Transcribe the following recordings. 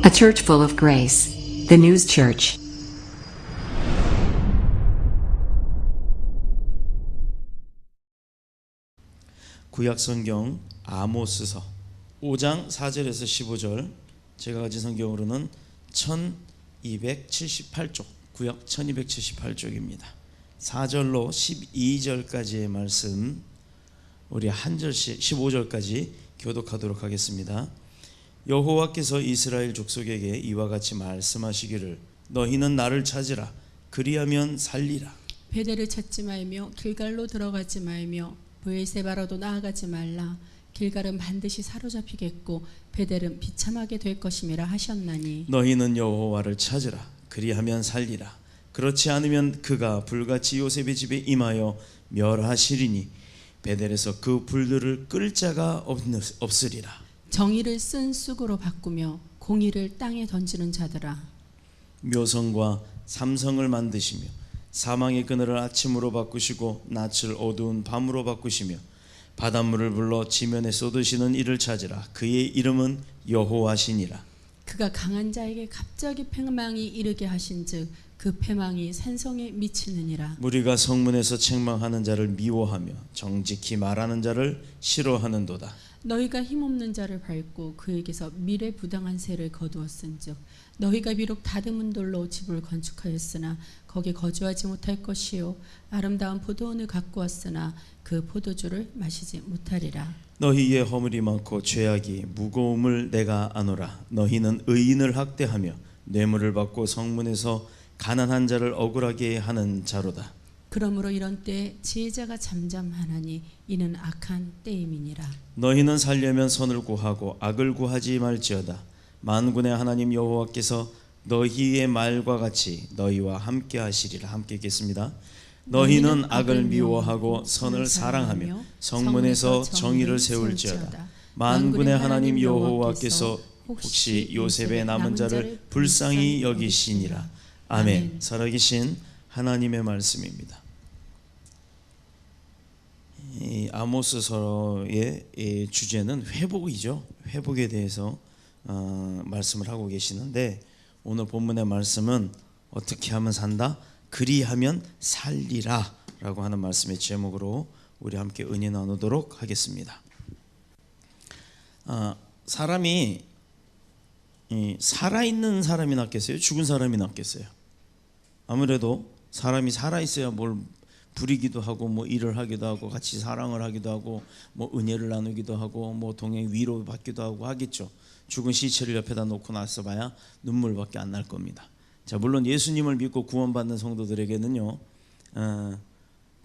A church full of grace. The News Church. 구약 성경 아모스서 5장 4절에서 15절, 제가 가진 성경으로는 1278쪽, 구약 1278쪽입니다. 4절로 12절까지의 말씀 우리 한 절씩 15절까지 교독하도록 하겠습니다. 여호와께서 이스라엘 족속에게 이와 같이 말씀하시기를 너희는 나를 찾으라 그리하면 살리라. 베델을 찾지 말며 길갈로 들어가지 말며 브엘세바로도 나아가지 말라. 길갈은 반드시 사로잡히겠고 베델은 비참하게 될 것임이라 하셨나니 너희는 여호와를 찾으라 그리하면 살리라. 그렇지 않으면 그가 불같이 요셉의 집에 임하여 멸하시리니 베델에서 그 불들을 끌 자가 없으리라. 정의를 쓴 쑥으로 바꾸며 공의를 땅에 던지는 자들아, 묘성과 삼성을 만드시며 사망의 그늘을 아침으로 바꾸시고 낯을 어두운 밤으로 바꾸시며 바닷물을 불러 지면에 쏟으시는 이를 찾으라. 그의 이름은 여호와시니라. 그가 강한 자에게 갑자기 패망이 이르게 하신즉 그 패망이 산성에 미치느니라. 무리가 성문에서 책망하는 자를 미워하며 정직히 말하는 자를 싫어하는도다. 너희가 힘없는 자를 밟고 그에게서 미래 부당한 세를 거두었은즉 너희가 비록 다듬은 돌로 집을 건축하였으나 거기 거주하지 못할 것이요 아름다운 포도원을 갖고 왔으나 그 포도주를 마시지 못하리라. 너희의 허물이 많고 죄악이 무거움을 내가 아노라. 너희는 의인을 학대하며 뇌물을 받고 성문에서 가난한 자를 억울하게 하는 자로다. 그러므로 이런 때에 지혜자가 잠잠하나니 이는 악한 때임이니라. 너희는 살려면 선을 구하고 악을 구하지 말지어다. 만군의 하나님 여호와께서 너희의 말과 같이 너희와 함께 하시리라. 함께 읽겠습니다. 너희는 악을 미워하고 선을 사랑하며 성문에서 정의를 세울지어다. 만군의 하나님 여호와께서 혹시 요셉의 남은 자를 불쌍히 여기시니라. 아멘. 살아계신 하나님의 말씀입니다. 이 아모스서의 주제는 회복이죠. 회복에 대해서 말씀을 하고 계시는데 오늘 본문의 말씀은 어떻게 하면 산다? 그리하면 살리라 라고 하는 말씀의 제목으로 우리 함께 은혜 나누도록 하겠습니다. 사람이 살아있는 사람이 낫겠어요? 죽은 사람이 낫겠어요? 아무래도 사람이 살아있어야 뭘 부리기도 하고 뭐 일을 하기도 하고 같이 사랑을 하기도 하고 뭐 은혜를 나누기도 하고 뭐 동행 위로 받기도 하고 하겠죠. 죽은 시체를 옆에다 놓고 나서 봐야 눈물밖에 안 날 겁니다. 자, 물론 예수님을 믿고 구원받는 성도들에게는요 그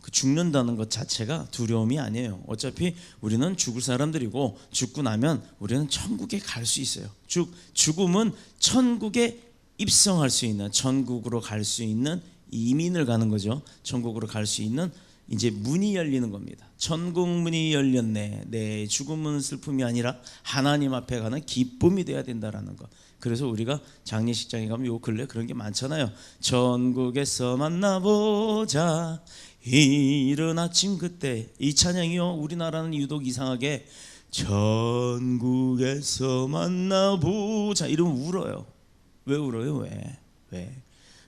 죽는다는 것 자체가 두려움이 아니에요. 어차피 우리는 죽을 사람들이고 죽고 나면 우리는 천국에 갈 수 있어요. 죽음은 천국에 입성할 수 있는, 천국으로 갈 수 있는 이민을 가는 거죠. 천국으로 갈 수 있는 이제 문이 열리는 겁니다. 천국 문이 열렸네. 내 죽음은 슬픔이 아니라 하나님 앞에 가는 기쁨이 돼야 된다라는 것. 그래서 우리가 장례식장에 가면 요 근래 그런 게 많잖아요. 천국에서 만나보자 이른 아침 그때. 이 찬양이요 우리나라는 유독 이상하게 천국에서 만나보자 이러면 울어요. 왜 울어요? 왜?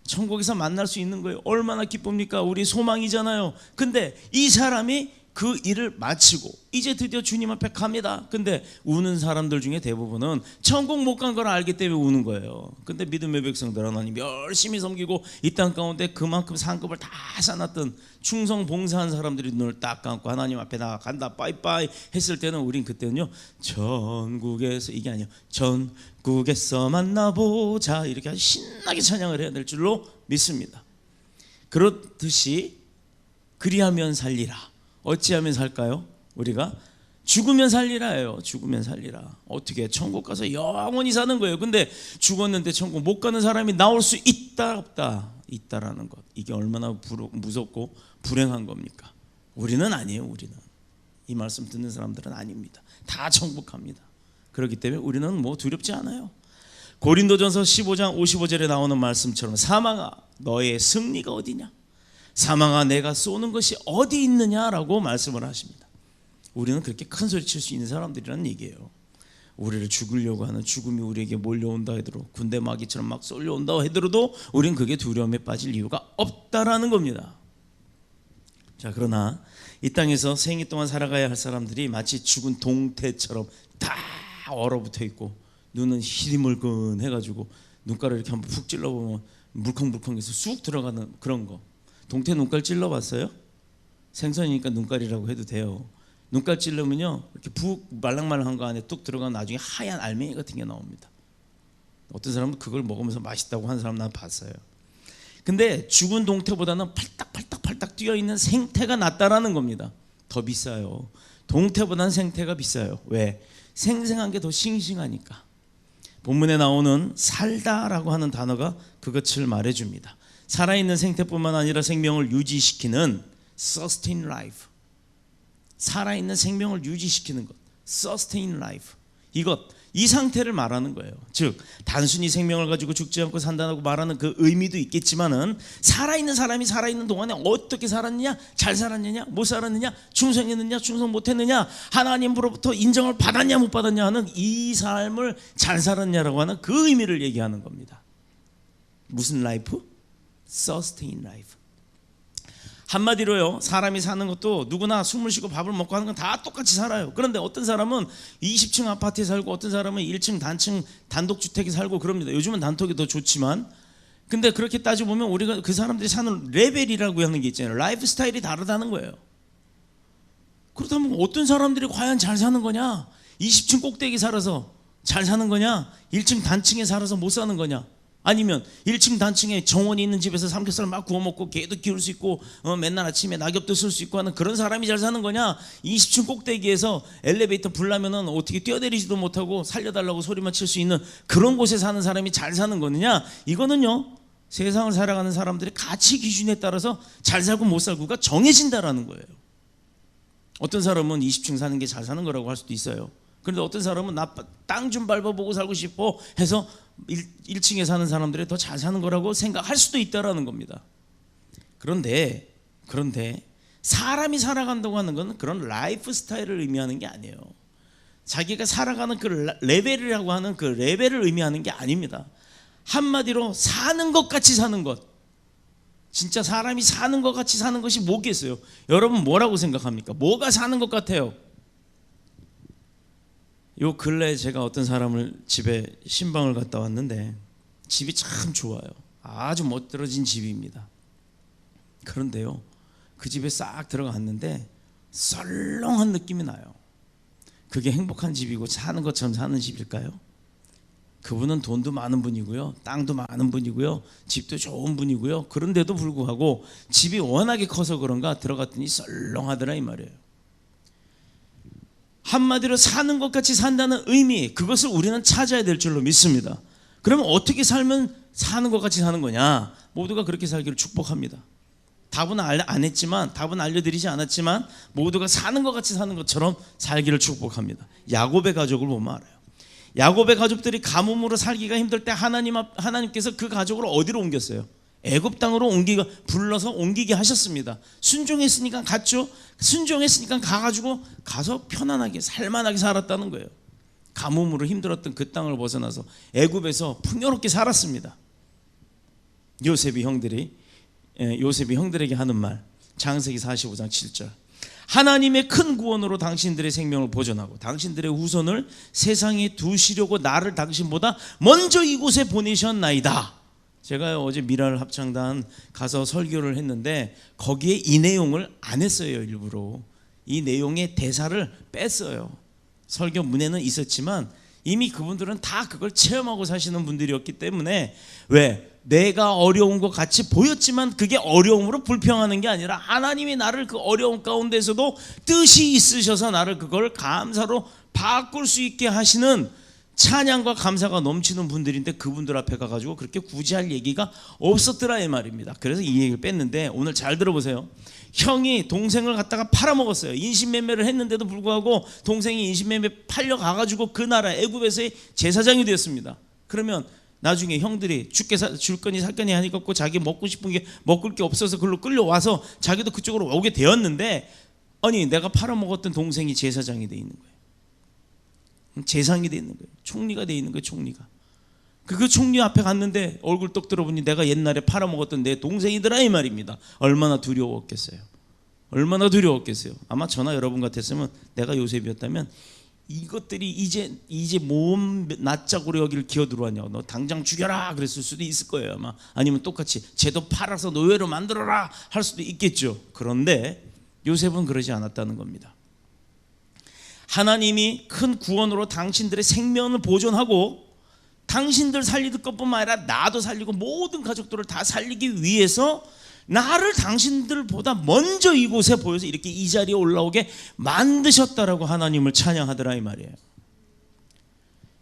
천국에서 만날 수 있는 거예요. 얼마나 기쁩니까? 우리 소망이잖아요. 근데 이 사람이 그 일을 마치고 이제 드디어 주님 앞에 갑니다. 근데 우는 사람들 중에 대부분은 천국 못 간 걸 알기 때문에 우는 거예요. 근데 믿음의 백성들 하나님 열심히 섬기고 이 땅 가운데 그만큼 상급을 다 쌓았던 충성 봉사한 사람들이 눈을 딱 감고 하나님 앞에 나간다 빠이빠이 했을 때는 우린 그때는요 천국에서 이게 아니에요. 천국에서 만나보자 이렇게 아주 신나게 찬양을 해야 될 줄로 믿습니다. 그렇듯이 그리하면 살리라. 어찌하면 살까요? 우리가 죽으면 살리라예요. 죽으면 살리라. 어떻게? 천국 가서 영원히 사는 거예요. 근데 죽었는데 천국 못 가는 사람이 나올 수 있다 없다? 있다라는 것. 이게 얼마나 무섭고 불행한 겁니까? 우리는 아니에요. 우리는 이 말씀 듣는 사람들은 아닙니다. 다 천국 갑니다. 그렇기 때문에 우리는 뭐 두렵지 않아요. 고린도전서 15장 55절에 나오는 말씀처럼 사망아 너의 승리가 어디냐? 사망아 내가 쏘는 것이 어디 있느냐라고 말씀을 하십니다. 우리는 그렇게 큰 소리 칠 수 있는 사람들이라는 얘기예요. 우리를 죽이려고 하는 죽음이 우리에게 몰려온다 하더라도, 군대 마귀처럼 막 쏠려온다 하더라도 우린 그게 두려움에 빠질 이유가 없다라는 겁니다. 자, 그러나 이 땅에서 생애 동안 살아가야 할 사람들이 마치 죽은 동태처럼 다 얼어붙어 있고 눈은 희리물근 해가지고 눈가를 이렇게 한번 푹 찔러보면 물컹물컹해서 쑥 들어가는 그런 거. 동태 눈깔 찔러봤어요? 생선이니까 눈깔이라고 해도 돼요. 눈깔 찔러면요 이렇게 푹 말랑말랑한 거 안에 뚝 들어가면 나중에 하얀 알맹이 같은 게 나옵니다. 어떤 사람은 그걸 먹으면서 맛있다고 하는 사람 난 봤어요. 근데 죽은 동태보다는 팔딱팔딱 뛰어있는 생태가 낫다라는 겁니다. 더 비싸요. 동태보다는 생태가 비싸요. 왜? 생생한 게 더 싱싱하니까. 본문에 나오는 살다라고 하는 단어가 그것을 말해줍니다. 살아있는 생태뿐만 아니라 생명을 유지시키는 sustain life, 살아있는 생명을 유지시키는 것, sustain life, 이 상태를 말하는 거예요. 즉 단순히 생명을 가지고 죽지 않고 산다고 말하는 그 의미도 있겠지만은 살아있는 사람이 살아있는 동안에 어떻게 살았느냐, 잘 살았느냐, 못 살았느냐, 충성했느냐, 충성 못했느냐, 하나님으로부터 인정을 받았냐 못 받았냐 하는 이 삶을 잘 살았냐라고 하는 그 의미를 얘기하는 겁니다. 무슨 라이프? sustain life. 한마디로요, 사람이 사는 것도 누구나 숨을 쉬고 밥을 먹고 하는 건 다 똑같이 살아요. 그런데 어떤 사람은 20층 아파트에 살고 어떤 사람은 1층 단층 단독주택에 살고 그럽니다. 요즘은 단톡이 더 좋지만, 근데 그렇게 따져보면 우리가 그 사람들이 사는 레벨이라고 하는 게 있잖아요. 라이프 스타일이 다르다는 거예요. 그렇다면 어떤 사람들이 과연 잘 사는 거냐? 20층 꼭대기 살아서 잘 사는 거냐? 1층 단층에 살아서 못 사는 거냐? 아니면 1층 단층에 정원이 있는 집에서 삼겹살 막 구워 먹고 개도 키울 수 있고 맨날 아침에 낙엽도 쓸 수 있고 하는 그런 사람이 잘 사는 거냐? 20층 꼭대기에서 엘리베이터 불나면은 어떻게 뛰어내리지도 못하고 살려달라고 소리만 칠 수 있는 그런 곳에 사는 사람이 잘 사는 거느냐? 이거는요, 세상을 살아가는 사람들의 가치 기준에 따라서 잘 살고 못 살고가 정해진다라는 거예요. 어떤 사람은 20층 사는 게 잘 사는 거라고 할 수도 있어요. 그런데 어떤 사람은 나 땅 좀 밟아보고 살고 싶어 해서 1층에 사는 사람들이 더 잘 사는 거라고 생각할 수도 있다라는 겁니다. 그런데 사람이 살아간다고 하는 건 그런 라이프 스타일을 의미하는 게 아니에요. 자기가 살아가는 그 레벨이라고 하는 그 레벨을 의미하는 게 아닙니다. 한마디로 사는 것 같이 사는 것. 진짜 사람이 사는 것 같이 사는 것이 뭐겠어요? 여러분 뭐라고 생각합니까? 뭐가 사는 것 같아요? 요 근래에 제가 어떤 사람을 집에 신방을 갔다 왔는데 집이 참 좋아요. 아주 멋들어진 집입니다. 그런데요, 그 집에 싹 들어갔는데 썰렁한 느낌이 나요. 그게 행복한 집이고 사는 것처럼 사는 집일까요? 그분은 돈도 많은 분이고요, 땅도 많은 분이고요, 집도 좋은 분이고요. 그런데도 불구하고 집이 워낙에 커서 그런가 들어갔더니 썰렁하더라 이 말이에요. 한마디로 사는 것 같이 산다는 의미, 그것을 우리는 찾아야 될 줄로 믿습니다. 그러면 어떻게 살면 사는 것 같이 사는 거냐? 모두가 그렇게 살기를 축복합니다. 답은 안 했지만, 답은 알려드리지 않았지만 모두가 사는 것 같이 사는 것처럼 살기를 축복합니다. 야곱의 가족을 보면 알아요. 야곱의 가족들이 가뭄으로 살기가 힘들 때 하나님께서 그 가족을 어디로 옮겼어요? 애굽 땅으로 불러서 옮기게 하셨습니다. 순종했으니까 갔죠. 순종했으니까 가서 편안하게 살만하게 살았다는 거예요. 가뭄으로 힘들었던 그 땅을 벗어나서 애굽에서 풍요롭게 살았습니다. 요셉이 형들에게 하는 말, 창세기 45장 7절. 하나님의 큰 구원으로 당신들의 생명을 보존하고 당신들의 후손을 세상에 두시려고 나를 당신보다 먼저 이곳에 보내셨나이다. 제가 어제 미랄 합창단 가서 설교를 했는데 거기에 이 내용을 안 했어요. 일부러 이 내용의 대사를 뺐어요. 설교 문에는 있었지만 이미 그분들은 다 그걸 체험하고 사시는 분들이었기 때문에, 왜? 내가 어려운 것 같이 보였지만 그게 어려움으로 불평하는 게 아니라 하나님이 나를 그 어려움 가운데서도 뜻이 있으셔서 나를 그걸 감사로 바꿀 수 있게 하시는 찬양과 감사가 넘치는 분들인데 그분들 앞에 가가지고 그렇게 굳이 할 얘기가 없었더라 이 말입니다. 그래서 이 얘기를 뺐는데 오늘 잘 들어보세요. 형이 동생을 갖다가 팔아먹었어요. 인신매매를 했는데도 불구하고 동생이 인신매매 팔려가가지고 그 나라 애굽에서의 제사장이 되었습니다. 그러면 나중에 형들이 줄 거니 살 거니 하니까 자기 먹고 싶은 게 먹을 게 없어서 그걸로 끌려와서 자기도 그쪽으로 오게 되었는데, 아니 내가 팔아먹었던 동생이 제사장이 돼 있는 거예요. 재상이 돼 있는 거예요. 총리가 돼 있는 거예요. 총리가. 그 총리 앞에 갔는데 얼굴 똑 들어보니 내가 옛날에 팔아먹었던 내 동생이더라 이 말입니다. 얼마나 두려웠겠어요. 얼마나 두려웠겠어요. 아마 저나 여러분 같았으면 내가 요셉이었다면 이것들이 이제 몸 낯짝으로 여기를 기어 들어왔냐, 너 당장 죽여라 그랬을 수도 있을 거예요. 아마. 아니면 똑같이 쟤도 팔아서 노예로 만들어라 할 수도 있겠죠. 그런데 요셉은 그러지 않았다는 겁니다. 하나님이 큰 구원으로 당신들의 생명을 보존하고 당신들 살리는 것뿐만 아니라 나도 살리고 모든 가족들을 다 살리기 위해서 나를 당신들보다 먼저 이곳에 보여서 이렇게 이 자리에 올라오게 만드셨다라고 하나님을 찬양하더라 이 말이에요.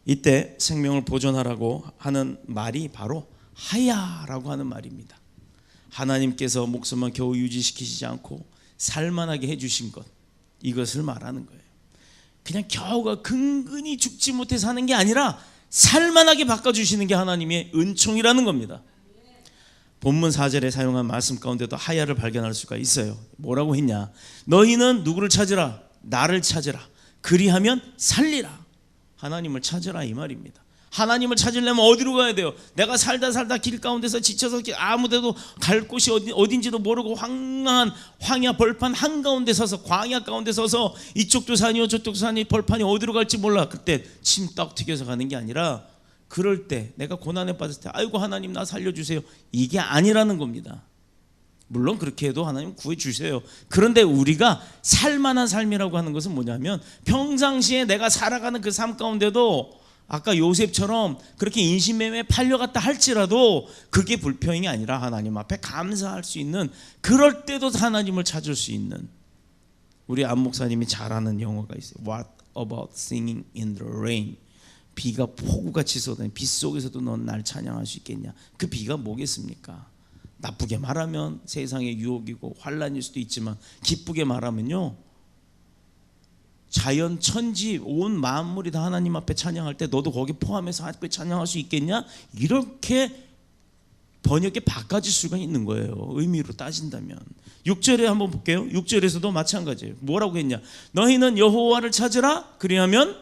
이때 생명을 보존하라고 하는 말이 바로 하야라고 하는 말입니다. 하나님께서 목숨만 겨우 유지시키시지 않고 살만하게 해주신 것, 이것을 말하는 거예요. 그냥 겨우가 근근히 죽지 못해 사는 게 아니라 살만하게 바꿔주시는 게 하나님의 은총이라는 겁니다. 본문 4절에 사용한 말씀 가운데도 하야를 발견할 수가 있어요. 뭐라고 했냐? 너희는 누구를 찾으라? 나를 찾으라. 그리하면 살리라. 하나님을 찾으라 이 말입니다. 하나님을 찾으려면 어디로 가야 돼요? 내가 살다 길 가운데서 지쳐서 아무데도 갈 곳이 어딘지도 모르고 황량한 황야 벌판 한가운데 서서, 광야 가운데 서서 이쪽도 산이요 저쪽도 산이, 벌판이 어디로 갈지 몰라. 그때 침 떡 튀겨서 가는 게 아니라, 그럴 때 내가 고난에 빠졌을 때 아이고 하나님 나 살려주세요, 이게 아니라는 겁니다. 물론 그렇게 해도 하나님 구해주세요. 그런데 우리가 살만한 삶이라고 하는 것은 뭐냐면, 평상시에 내가 살아가는 그 삶 가운데도 아까 요셉처럼 그렇게 인신매매에 팔려갔다 할지라도 그게 불평이 아니라 하나님 앞에 감사할 수 있는, 그럴 때도 하나님을 찾을 수 있는. 우리 안 목사님이 잘 아는 영어가 있어요. What about singing in the rain? 비가 폭우같이 쏟아내는 비 속에서도 넌 날 찬양할 수 있겠냐? 그 비가 뭐겠습니까? 나쁘게 말하면 세상의 유혹이고 환란일 수도 있지만, 기쁘게 말하면요, 자연 천지 온 만물이 다 하나님 앞에 찬양할 때 너도 거기 포함해서 하나님께 찬양할 수 있겠냐? 이렇게 번역에 바꿔질 수가 있는 거예요. 의미로 따진다면. 6절에 한번 볼게요. 6절에서도 마찬가지예요. 뭐라고 했냐? 너희는 여호와를 찾으라. 그리하면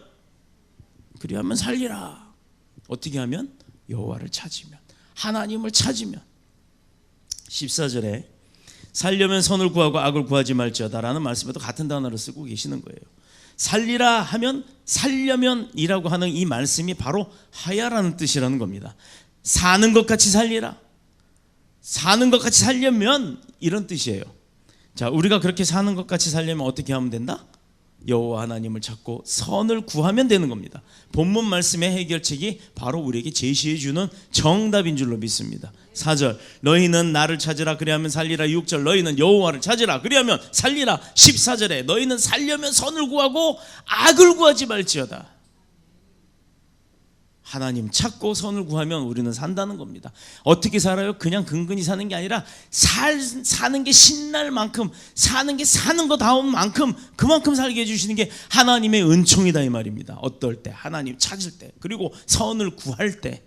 살리라. 어떻게 하면? 여호와를 찾으면, 하나님을 찾으면. 14절에 살려면 선을 구하고 악을 구하지 말지어다라는 말씀에도 같은 단어를 쓰고 계시는 거예요. 살리라 하면, 살려면이라고 하는 이 말씀이 바로 하야라는 뜻이라는 겁니다. 사는 것 같이 살리라, 사는 것 같이 살려면, 이런 뜻이에요. 자, 우리가 그렇게 사는 것 같이 살려면 어떻게 하면 된다? 여호와 하나님을 찾고 선을 구하면 되는 겁니다. 본문 말씀의 해결책이 바로 우리에게 제시해 주는 정답인 줄로 믿습니다. 4절 너희는 나를 찾으라 그리하면 살리라. 6절 너희는 여호와를 찾으라 그리하면 살리라. 14절에 너희는 살려면 선을 구하고 악을 구하지 말지어다. 하나님 찾고 선을 구하면 우리는 산다는 겁니다. 어떻게 살아요? 그냥 근근히 사는 게 아니라 사는 게 신날 만큼, 사는 게 사는 거다운 만큼, 그만큼 살게 해주시는 게 하나님의 은총이다 이 말입니다. 어떨 때? 하나님 찾을 때, 그리고 선을 구할 때.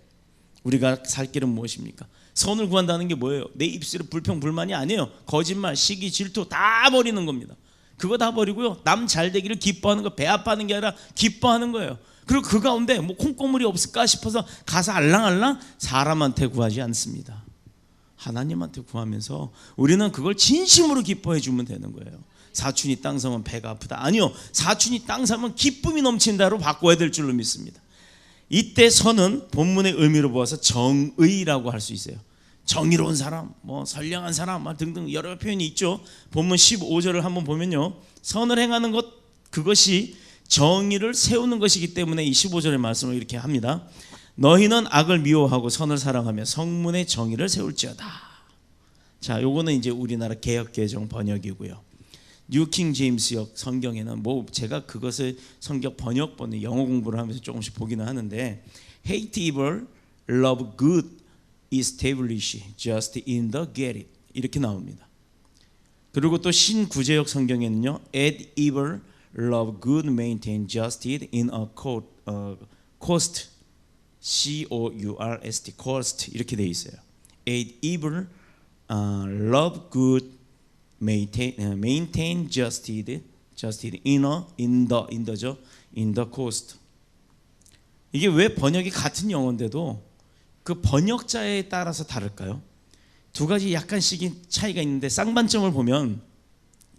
우리가 살 길은 무엇입니까? 선을 구한다는 게 뭐예요? 내 입술에 불평 불만이 아니에요. 거짓말, 시기, 질투 다 버리는 겁니다. 그거 다 버리고요, 남 잘 되기를 기뻐하는 거, 배 아파하는 게 아니라 기뻐하는 거예요. 그리고 그 가운데 뭐 콩고물이 없을까 싶어서 가서 알랑알랑 사람한테 구하지 않습니다. 하나님한테 구하면서 우리는 그걸 진심으로 기뻐해 주면 되는 거예요. 사춘이 땅 사면 배가 아프다, 아니요, 사춘이 땅 사면 기쁨이 넘친다로 바꿔야 될 줄로 믿습니다. 이때 선은 본문의 의미로 보아서 정의라고 할 수 있어요. 정의로운 사람, 뭐 선량한 사람 등등 여러 표현이 있죠. 본문 15절을 한번 보면요, 선을 행하는 것, 그것이 정의를 세우는 것이기 때문에 이 15절의 말씀을 이렇게 합니다. 너희는 악을 미워하고 선을 사랑하며 성문의 정의를 세울지어다. 자, 요거는 이제 우리나라 개역개정 번역이고요. 뉴킹 제임스역 성경에는 뭐 제가 그것을 성경 번역본의 영어 공부를 하면서 조금씩 보기는 하는데, hate evil, love good, establish just in the get it, 이렇게 나옵니다. 그리고 또 신구제역 성경에는요, add evil, love good, maintain justice in a cost, C-O-U-R-S-T, cost, 이렇게 돼 있어요. aid evil, love good, maintain justice in the cost. 이게 왜 번역이 같은 영어인데도 그 번역자에 따라서 다를까요? 두 가지 약간씩 차이가 있는데 쌍반점을 보면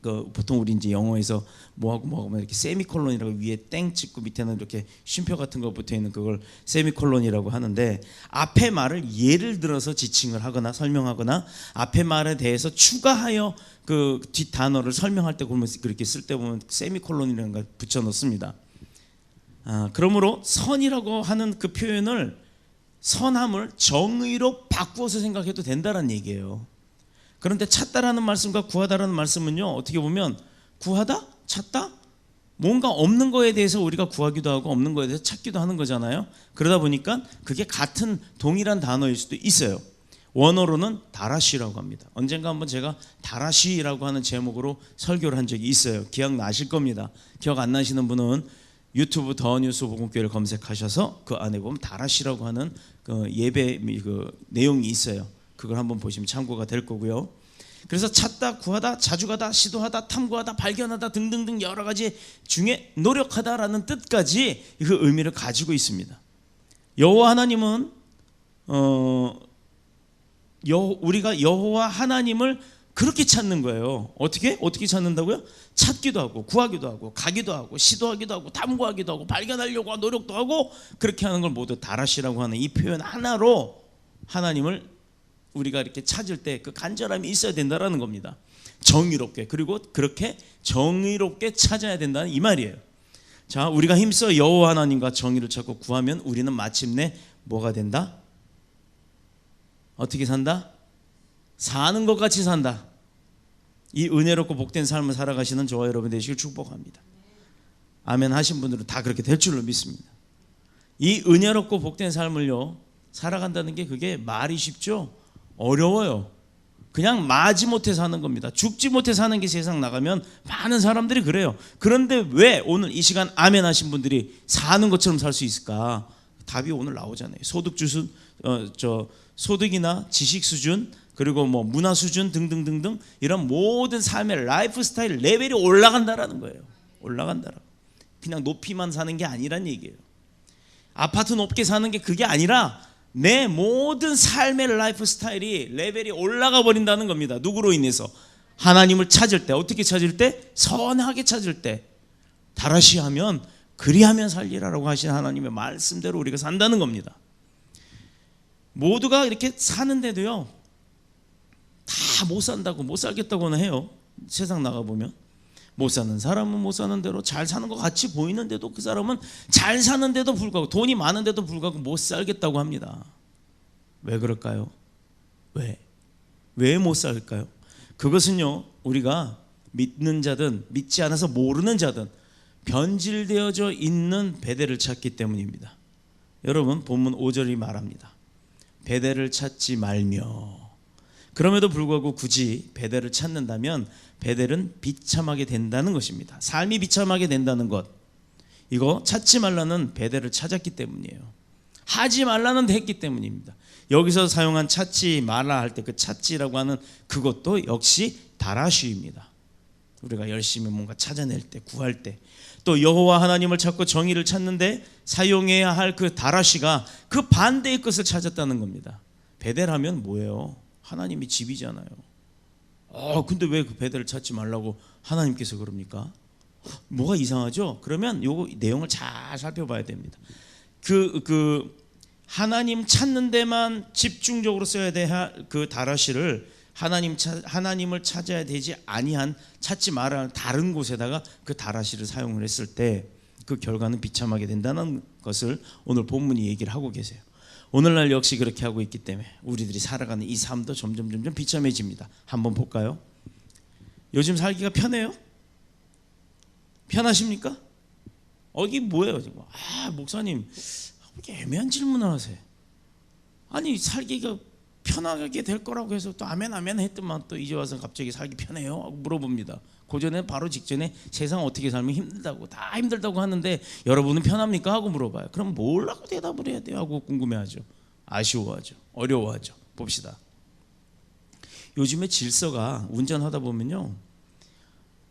그 보통 우리 이제 영어에서 뭐하고 이렇게 세미콜론이라고 위에 땡 찍고 밑에는 이렇게 쉼표 같은 거 붙어 있는 그걸 세미콜론이라고 하는데 앞에 말을 예를 들어서 지칭을 하거나 설명하거나 앞에 말에 대해서 추가하여 그 뒷 단어를 설명할 때 보면 그렇게 쓸 때 보면 세미콜론이라는 걸 붙여 놓습니다. 그러므로 선이라고 하는 그 표현을 선함을 정의로 바꾸어서 생각해도 된다는 얘기예요. 그런데 찾다라는 말씀과 구하다라는 말씀은요, 어떻게 보면 구하다? 찾다? 뭔가 없는 거에 대해서 우리가 구하기도 하고 없는 거에 대해서 찾기도 하는 거잖아요. 그러다 보니까 그게 같은 동일한 단어일 수도 있어요. 원어로는 다라시라고 합니다. 언젠가 한번 제가 다라시라고 하는 제목으로 설교를 한 적이 있어요. 기억나실 겁니다. 기억 안 나시는 분은 유튜브 더 뉴스 복음교회를 검색하셔서 그 안에 보면 다라시라고 하는 그 예배 그 내용이 있어요. 그걸 한번 보시면 참고가 될 거고요. 그래서 찾다, 구하다, 자주 가다, 시도하다, 탐구하다, 발견하다 등등등 여러 가지 중에 노력하다라는 뜻까지 그 의미를 가지고 있습니다. 여호와 하나님은 우리가 여호와 하나님을 그렇게 찾는 거예요. 어떻게 찾는다고요? 찾기도 하고 구하기도 하고 가기도 하고 시도하기도 하고 탐구하기도 하고 발견하려고 노력도 하고 그렇게 하는 걸 모두 다라시라고 하는 이 표현 하나로 하나님을 우리가 이렇게 찾을 때 그 간절함이 있어야 된다라는 겁니다. 정의롭게, 그리고 그렇게 정의롭게 찾아야 된다는 이 말이에요. 자, 우리가 힘써 여호와 하나님과 정의를 찾고 구하면 우리는 마침내 뭐가 된다? 어떻게 산다? 사는 것 같이 산다. 이 은혜롭고 복된 삶을 살아가시는 저와 여러분 되시길 축복합니다. 아멘 하신 분들은 다 그렇게 될 줄로 믿습니다. 이 은혜롭고 복된 삶을요 살아간다는 게 그게 말이 쉽죠? 어려워요. 그냥 마지못해 사는 겁니다. 죽지 못해 사는 게 세상 나가면 많은 사람들이 그래요. 그런데 왜 오늘 이 시간 아멘 하신 분들이 사는 것처럼 살 수 있을까? 답이 오늘 나오잖아요. 소득이나 지식 수준, 그리고 뭐 문화 수준 등등등등 이런 모든 삶의 라이프 스타일 레벨이 올라간다라는 거예요. 올라간다라. 그냥 높이만 사는 게 아니란 얘기예요. 아파트 높게 사는 게 그게 아니라 내 모든 삶의 라이프 스타일이 레벨이 올라가 버린다는 겁니다. 누구로 인해서? 하나님을 찾을 때. 어떻게 찾을 때? 선하게 찾을 때. 다라시 하면 그리하면 살리라라고 하신 하나님의 말씀대로 우리가 산다는 겁니다. 모두가 이렇게 사는데도요 다 못 산다고 못 살겠다고는 해요. 세상 나가보면 못 사는 사람은 못 사는 대로 잘 사는 것 같이 보이는데도 그 사람은 잘 사는데도 불구하고 돈이 많은데도 불구하고 못 살겠다고 합니다. 왜 그럴까요? 왜 못 살까요? 그것은요 우리가 믿는 자든 믿지 않아서 모르는 자든 변질되어져 있는 베델을 찾기 때문입니다. 여러분 본문 5절이 말합니다. 베델을 찾지 말며. 그럼에도 불구하고 굳이 베델을 찾는다면 베델은 비참하게 된다는 것입니다. 삶이 비참하게 된다는 것, 이거 찾지 말라는 베델을 찾았기 때문이에요. 하지 말라는 했기 때문입니다. 여기서 사용한 찾지 말라 할 때 그 찾지라고 하는 그것도 역시 다라시입니다. 우리가 열심히 뭔가 찾아낼 때, 구할 때, 또 여호와 하나님을 찾고 정의를 찾는데 사용해야 할 그 다라시가 그 반대의 것을 찾았다는 겁니다. 베델하면 뭐예요? 하나님이 집이잖아요. 근데 왜 그 베델을 찾지 말라고 하나님께서 그럽니까? 뭐가 이상하죠? 그러면 요 내용을 잘 살펴봐야 됩니다. 하나님 찾는 데만 집중적으로 써야 될 그 다라시를 하나님을 찾아야 되지 아니한 찾지 말아야 다른 곳에다가 그 다라시를 사용을 했을 때 그 결과는 비참하게 된다는 것을 오늘 본문이 얘기를 하고 계세요. 오늘날 역시 그렇게 하고 있기 때문에 우리들이 살아가는 이 삶도 점점 비참해집니다. 한번 볼까요? 요즘 살기가 편해요? 편하십니까? 이게 뭐예요 지금? 목사님 이렇게 애매한 질문을 하세요. 아니 살기가 편하게 될 거라고 해서 또 아멘 했더만 또 이제 와서 갑자기 살기 편해요? 하고 물어봅니다. 고전에 바로 직전에 세상 어떻게 살면 힘들다고 다 힘들다고 하는데 여러분은 편합니까? 하고 물어봐요. 그럼 뭘 하고 대답을 해야 돼요? 하고 궁금해하죠. 아쉬워하죠. 어려워하죠. 봅시다. 요즘에 질서가 운전하다 보면요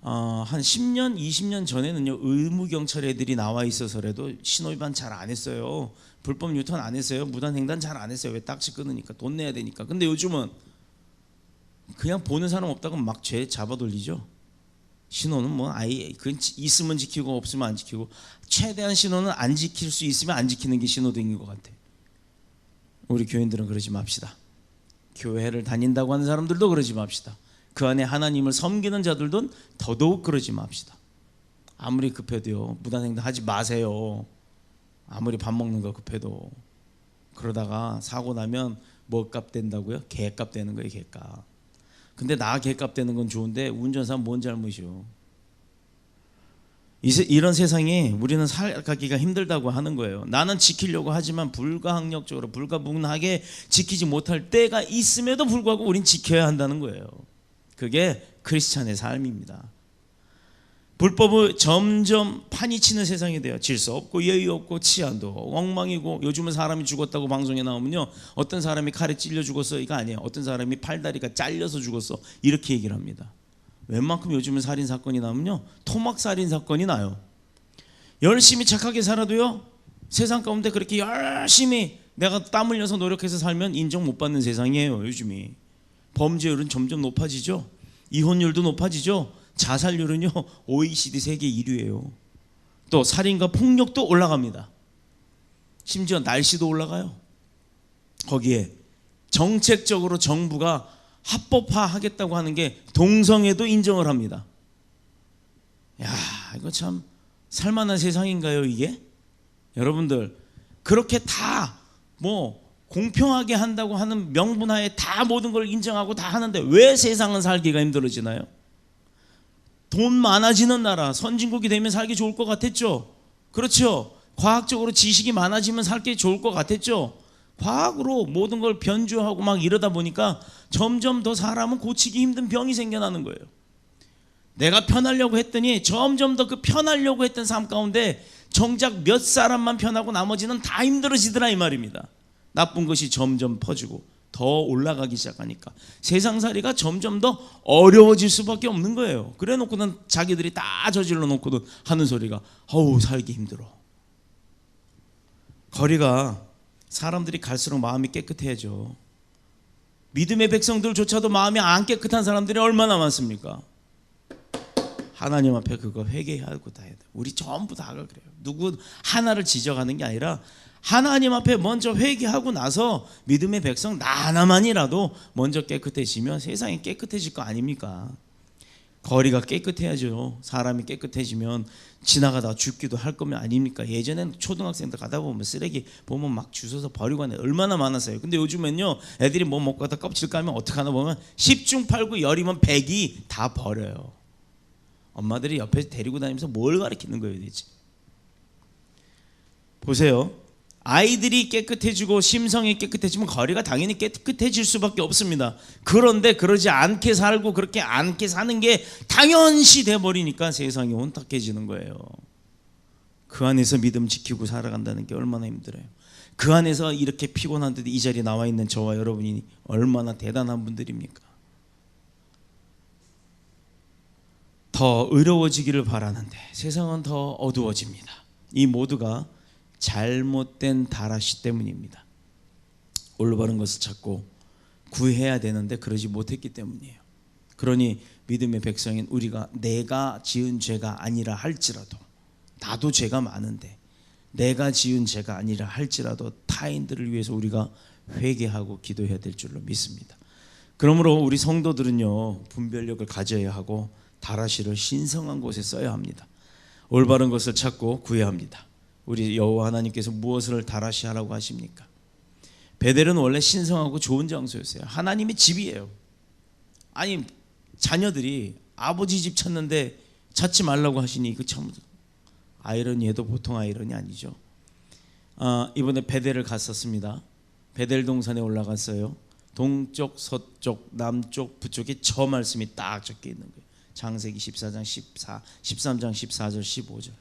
한 10년, 20년 전에는요 의무 경찰 애들이 나와 있어서라도 신호위반 잘 안 했어요. 불법 유턴 안 했어요. 무단횡단 잘 안 했어요. 왜? 딱지 끊으니까 돈 내야 되니까. 근데 요즘은 그냥 보는 사람 없다고 막 죄 잡아 돌리죠. 신호는 뭐 아예 그건 있으면 지키고 없으면 안 지키고, 최대한 신호는 안 지킬 수 있으면 안 지키는 게 신호등인 것 같아. 우리 교인들은 그러지 맙시다. 교회를 다닌다고 하는 사람들도 그러지 맙시다. 그 안에 하나님을 섬기는 자들도 더더욱 그러지 맙시다. 아무리 급해도요 무단횡단 하지 마세요. 아무리 밥 먹는 거 급해도. 그러다가 사고 나면 뭐 값 된다고요? 개값 되는 거예요. 개값. 근데 나 개값 되는 건 좋은데 운전사 뭔 잘못이요? 이런 세상에 우리는 살아가기가 힘들다고 하는 거예요. 나는 지키려고 하지만 불가항력적으로 불가분하게 지키지 못할 때가 있음에도 불구하고 우린 지켜야 한다는 거예요. 그게 크리스찬의 삶입니다. 불법은 점점 파니치는 세상이 돼요. 질서 없고 예의 없고 치안도 엉망이고, 요즘은 사람이 죽었다고 방송에 나오면요 어떤 사람이 칼에 찔려 죽었어 이거 아니에요. 어떤 사람이 팔다리가 잘려서 죽었어 이렇게 얘기를 합니다. 웬만큼 요즘은 살인사건이 나오면요 토막살인사건이 나요. 열심히 착하게 살아도요 세상 가운데 그렇게 열심히 내가 땀 흘려서 노력해서 살면 인정 못 받는 세상이에요. 요즘이 범죄율은 점점 높아지죠. 이혼율도 높아지죠. 자살률은요 OECD 세계 1위예요. 또 살인과 폭력도 올라갑니다. 심지어 날씨도 올라가요. 거기에 정책적으로 정부가 합법화하겠다고 하는 게 동성애도 인정을 합니다. 야, 이거 참 살만한 세상인가요 이게? 여러분들 그렇게 다 뭐 공평하게 한다고 하는 명분하에 다 모든 걸 인정하고 다 하는데 왜 세상은 살기가 힘들어지나요? 돈 많아지는 나라, 선진국이 되면 살기 좋을 것 같았죠. 그렇죠. 과학적으로 지식이 많아지면 살기 좋을 것 같았죠. 과학으로 모든 걸 변주하고 막 이러다 보니까 점점 더 사람은 고치기 힘든 병이 생겨나는 거예요. 내가 편하려고 했더니 점점 더 그 편하려고 했던 삶 가운데 정작 몇 사람만 편하고 나머지는 다 힘들어지더라 이 말입니다. 나쁜 것이 점점 퍼지고 더 올라가기 시작하니까 세상살이가 점점 더 어려워질 수밖에 없는 거예요. 그래 놓고는 자기들이 다 저질러 놓고도 하는 소리가 어우 살기 힘들어. 거리가 사람들이 갈수록 마음이 깨끗해져. 믿음의 백성들조차도 마음이 안 깨끗한 사람들이 얼마나 많습니까? 하나님 앞에 그거 회개하고 다 해야 돼. 우리 전부 다가 그래요. 누구 하나를 지적하는 게 아니라 하나님 앞에 먼저 회개하고 나서 믿음의 백성 나 하나만이라도 먼저 깨끗해지면 세상이 깨끗해질 거 아닙니까? 거리가 깨끗해야죠. 사람이 깨끗해지면 지나가다 죽기도 할 거면 아닙니까? 예전에는 초등학생들 가다 보면 쓰레기 보면 막 주워서 버리고 하는 얼마나 많았어요. 근데 요즘엔요 애들이 뭐 먹고 가다 껍질 까면 어떡하나 보면 10중 8구 열이면 100이 다 버려요. 엄마들이 옆에서 데리고 다니면서 뭘 가르치는 거예요 대체? 보세요. 아이들이 깨끗해지고 심성이 깨끗해지면 거리가 당연히 깨끗해질 수밖에 없습니다. 그런데 그러지 않게 살고 그렇게 않게 사는 게 당연시 돼버리니까 세상이 혼탁해지는 거예요. 그 안에서 믿음 지키고 살아간다는 게 얼마나 힘들어요. 그 안에서 이렇게 피곤한데도 이 자리에 나와 있는 저와 여러분이 얼마나 대단한 분들입니까? 더 의로워지기를 바라는데 세상은 더 어두워집니다. 이 모두가 잘못된 다라시 때문입니다. 올바른 것을 찾고 구해야 되는데 그러지 못했기 때문이에요. 그러니 믿음의 백성인 우리가 내가 지은 죄가 아니라 할지라도, 나도 죄가 많은데 내가 지은 죄가 아니라 할지라도 타인들을 위해서 우리가 회개하고 기도해야 될 줄로 믿습니다. 그러므로 우리 성도들은요 분별력을 가져야 하고 다라시를 신성한 곳에 써야 합니다. 올바른 것을 찾고 구해야 합니다. 우리 여호와 하나님께서 무엇을 다라시 하라고 하십니까? 베델은 원래 신성하고 좋은 장소였어요. 하나님의 집이에요. 아니 자녀들이 아버지 집 찾는데 찾지 말라고 하시니 이거 참 아이러니해도 보통 아이러니 아니죠. 이번에 베델을 갔었습니다. 베델 동산에 올라갔어요. 동쪽, 서쪽, 남쪽, 북쪽에 저 말씀이 딱 적혀 있는 거예요. 창세기 13장 14절 15절.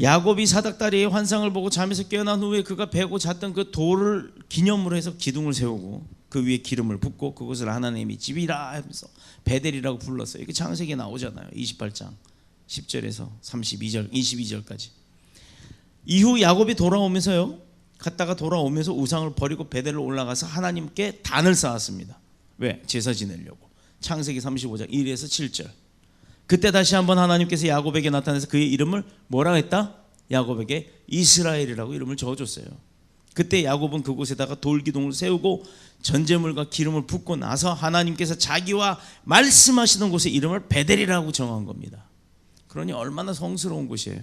야곱이 사닥다리의 환상을 보고 잠에서 깨어난 후에 그가 베고 잤던 그 돌을 기념으로 해서 기둥을 세우고 그 위에 기름을 붓고 그것을 하나님의 집이라 하면서 베델이라고 불렀어요. 이게 창세기에 나오잖아요. 28장 10절에서 32절 22절까지. 이후 야곱이 돌아오면서요, 갔다가 돌아오면서 우상을 버리고 베델로 올라가서 하나님께 단을 쌓았습니다. 왜? 제사 지내려고. 창세기 35장 1에서 7절. 그때 다시 한번 하나님께서 야곱에게 나타나서 그의 이름을 뭐라 했다? 야곱에게 이스라엘이라고 이름을 지어줬어요. 그때 야곱은 그곳에다가 돌기둥을 세우고 전제물과 기름을 붓고 나서 하나님께서 자기와 말씀하시던 곳에 이름을 베델이라고 정한 겁니다. 그러니 얼마나 성스러운 곳이에요.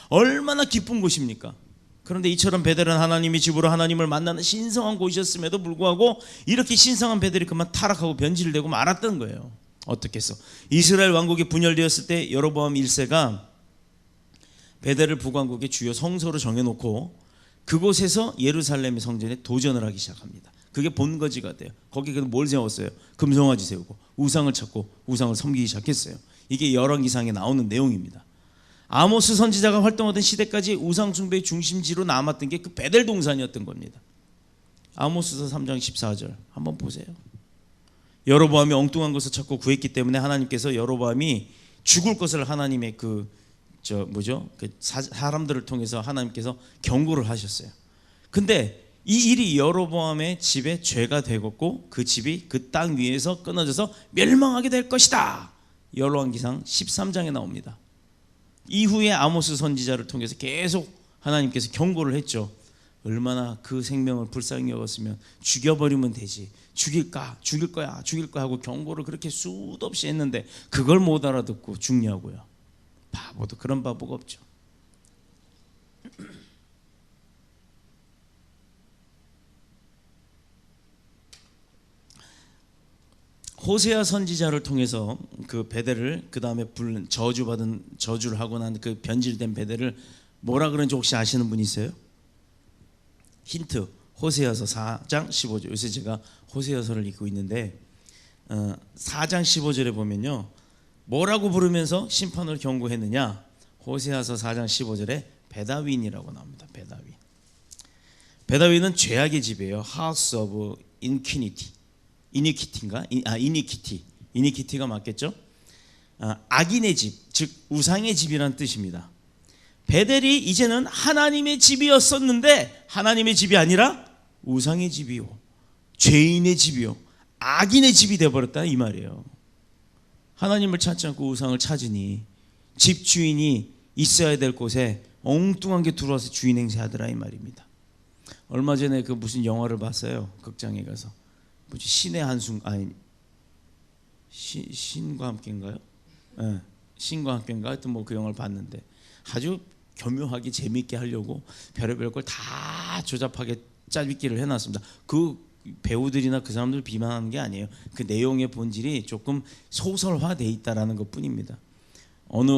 얼마나 기쁜 곳입니까? 그런데 이처럼 베델은 하나님의 집으로 하나님을 만나는 신성한 곳이었음에도 불구하고 이렇게 신성한 베델이 그만 타락하고 변질되고 말았던 거예요. 어떻게 해서? 이스라엘 왕국이 분열되었을 때 여로보암 1세가 베델을 북왕국의 주요 성소로 정해놓고 그곳에서 예루살렘의 성전에 도전을 하기 시작합니다. 그게 본거지가 돼요. 거기에 뭘 세웠어요? 금송아지 세우고 우상을 찾고 우상을 섬기기 시작했어요. 이게 열왕기상에 나오는 내용입니다. 아모스 선지자가 활동하던 시대까지 우상 숭배의 중심지로 남았던 게 그 베델 동산이었던 겁니다. 아모스서 3장 14절 한번 보세요. 여로보암이 엉뚱한 것을 찾고 구했기 때문에 하나님께서 여로보암이 죽을 것을 하나님의 사람들을 통해서 하나님께서 경고를 하셨어요. 근데 이 일이 여로보암의 집에 죄가 되었고 그 집이 그 땅 위에서 끊어져서 멸망하게 될 것이다. 열왕기상 13장에 나옵니다. 이후에 아모스 선지자를 통해서 계속 하나님께서 경고를 했죠. 얼마나 그 생명을 불쌍히 여겼으면 죽여버리면 되지. 죽일 거야 하고 경고를 그렇게 수도 없이 했는데 그걸 못 알아듣고 죽냐고요. 바보도 그런 바보가 없죠. 호세아 선지자를 통해서 그 베델을 그 다음에 저주를 하고 난 그 변질된 베델을 뭐라 그런지 혹시 아시는 분 있어요? 힌트. 호세아서 4장 15절. 요새 제가 호세아서를 읽고 있는데 4장 15절에 보면요, 뭐라고 부르면서 심판을 경고했느냐? 호세아서 4장 15절에 베다윈이라고 나옵니다. 베다윈은 죄악의 집이에요. House of Iniquity가 맞겠죠? 악인의 집, 즉 우상의 집이란 뜻입니다. 베델이 이제는 하나님의 집이었었는데 하나님의 집이 아니라 우상의 집이요, 죄인의 집이요, 악인의 집이 되어버렸다 이 말이에요. 하나님을 찾지 않고 우상을 찾으니 집주인이 있어야 될 곳에 엉뚱한 게 들어와서 주인 행세하더라 이 말입니다. 얼마 전에 그 무슨 영화를 봤어요. 극장에 가서 신의 한순 신과 함께인가요? 네, 신과 함께인가 하여튼 뭐 그 영화를 봤는데 아주 교묘하게 재미있게 하려고 별의별 걸 다 조잡하게 짜깁기를 해놨습니다. 그 배우들이나 그 사람들 비난하는 게 아니에요. 그 내용의 본질이 조금 소설화돼 있다라는 것뿐입니다. 어느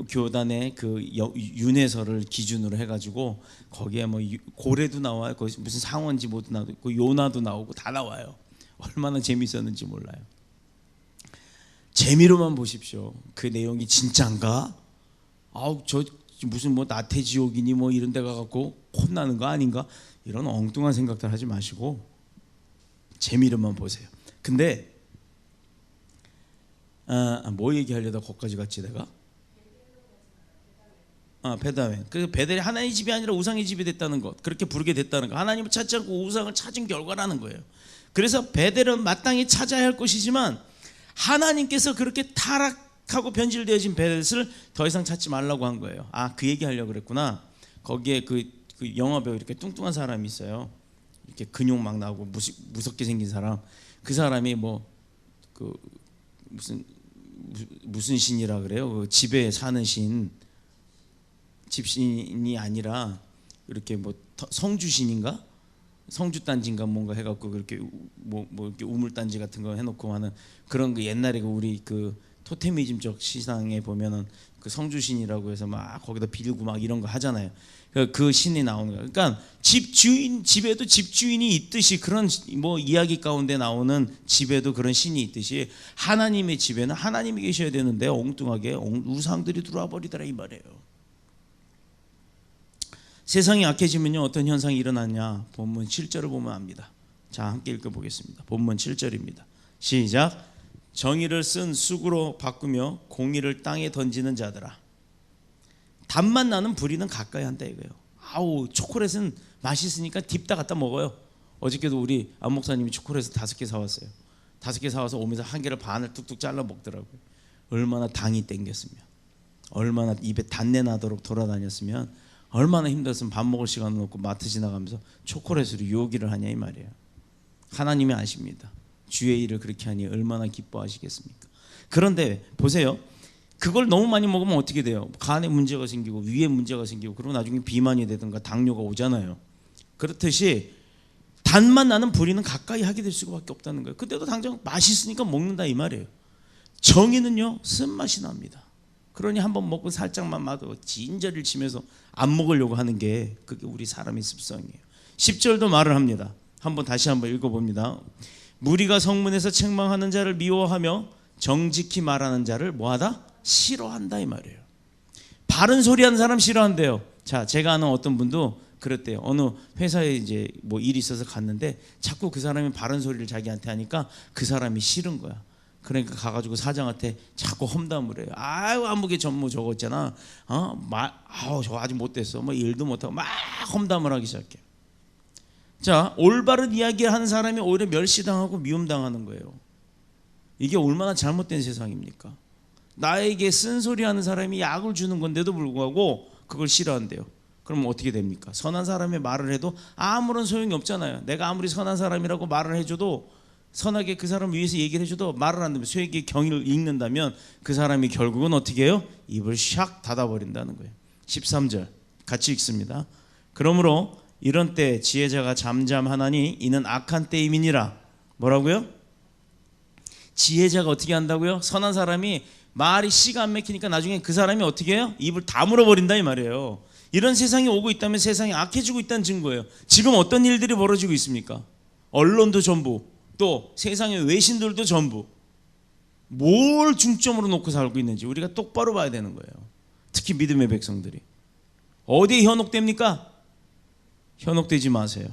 교단의 그 윤회설을 기준으로 해가지고 거기에 뭐 고래도 나와요. 거기 무슨 상원지 모두 나오고 요나도 나오고 다 나와요. 얼마나 재밌었는지 몰라요. 재미로만 보십시오. 그 내용이 진짜인가? 저 무슨 뭐 나태지옥이니 뭐 이런 데 가갖고 혼나는 거 아닌가? 이런 엉뚱한 생각들 하지 마시고 재미로만 보세요. 근데 뭐 얘기하려다 거기까지 갔지 내가? 베다웬. 그 베델이 하나님의 집이 아니라 우상의 집이 됐다는 것, 그렇게 부르게 됐다는 것, 하나님을 찾지 않고 우상을 찾은 결과라는 거예요. 그래서 베델은 마땅히 찾아야 할 것이지만 하나님께서 그렇게 타락하고 변질되어진 베델을 더 이상 찾지 말라고 한 거예요. 그 얘기 하려고 그랬구나. 거기에 그 영화배우 이렇게 뚱뚱한 사람이 있어요. 이렇게 근육 막 나오고 무섭게 생긴 사람. 그 사람이 뭐 그 무슨 신이라 그래요? 그 집에 사는 신, 집신이 아니라 이렇게 뭐 성주신인가? 성주단지인가 뭔가 해갖고 그렇게 뭐 이렇게 우물단지 같은 거 해놓고 하는 그런 그 옛날에 우리 그 토테미즘적 시상에 보면은 그 성주신이라고 해서 막 거기다 빌고 막 이런 거 하잖아요. 그 신이 나오는 거예요. 그러니까 집에도 집주인이 있듯이 그런 뭐 이야기 가운데 나오는 집에도 그런 신이 있듯이 하나님의 집에는 하나님이 계셔야 되는데 엉뚱하게 우상들이 들어와 버리더라 이 말이에요. 세상이 악해지면요 어떤 현상이 일어나냐 본문 7절을 보면 압니다. 자, 함께 읽어보겠습니다. 본문 7절입니다. 시작. 정의를 쓴 쑥으로 바꾸며 공의를 땅에 던지는 자들아, 단맛 나는 부리는 가까이 한다 이거예요. 아우, 초콜릿은 맛있으니까 딥다 갖다 먹어요. 어저께도 우리 안 목사님이 초콜릿을 5개 사왔어요. 5개 사와서 오면서 한 개를 반을 뚝뚝 잘라 먹더라고요. 얼마나 당이 땡겼으면, 얼마나 입에 단내 나도록 돌아다녔으면, 얼마나 힘들었으면 밥 먹을 시간은 없고 마트 지나가면서 초콜릿으로 유혹을 하냐 이 말이에요. 하나님이 아십니다. 주의 일을 그렇게 하니 얼마나 기뻐하시겠습니까? 그런데 보세요. 그걸 너무 많이 먹으면 어떻게 돼요? 간에 문제가 생기고 위에 문제가 생기고, 그리고 나중에 비만이 되든가 당뇨가 오잖아요. 그렇듯이 단맛 나는 부리는 가까이 하게 될 수밖에 없다는 거예요. 그때도 당장 맛있으니까 먹는다 이 말이에요. 정의는요, 쓴맛이 납니다. 그러니 한번 먹고 살짝만 마도 진저리를 치면서 안 먹으려고 하는 게 그게 우리 사람의 습성이에요. 10절도 말을 합니다. 다시 한번 읽어봅니다. 무리가 성문에서 책망하는 자를 미워하며 정직히 말하는 자를 뭐하다? 싫어한다 이 말이에요. 바른 소리 하는 사람 싫어한대요. 자, 제가 아는 어떤 분도 그랬대요. 어느 회사에 이제 뭐 일이 있어서 갔는데 자꾸 그 사람이 바른 소리를 자기한테 하니까 그 사람이 싫은 거야. 그러니까 가가지고 사장한테 자꾸 험담을 해요. 아유, 안무개 전무 저거 있잖아. 저거 아직 못됐어. 뭐 일도 못하고 막 험담을 하기 시작해요. 자, 올바른 이야기를 하는 사람이 오히려 멸시당하고 미움당하는 거예요. 이게 얼마나 잘못된 세상입니까? 나에게 쓴소리하는 사람이 약을 주는 건데도 불구하고 그걸 싫어한대요. 그럼 어떻게 됩니까? 선한 사람의 말을 해도 아무런 소용이 없잖아요. 내가 아무리 선한 사람이라고 말을 해줘도, 선하게 그 사람을 위해서 얘기를 해줘도 말을 안 듣면, 쇠에게 경의를 읽는다면 그 사람이 결국은 어떻게 해요? 입을 샥 닫아버린다는 거예요. 13절 같이 읽습니다. 그러므로 이런 때 지혜자가 잠잠하나니 이는 악한 때임이니라. 뭐라고요? 지혜자가 어떻게 한다고요? 선한 사람이 말이 씨가 안 막히니까 나중에 그 사람이 어떻게 해요? 입을 다물어 버린다 이 말이에요. 이런 세상이 오고 있다면 세상이 악해지고 있다는 증거예요. 지금 어떤 일들이 벌어지고 있습니까? 언론도 전부, 또 세상의 외신들도 전부 뭘 중점으로 놓고 살고 있는지 우리가 똑바로 봐야 되는 거예요. 특히 믿음의 백성들이 어디에 현혹됩니까? 현혹되지 마세요.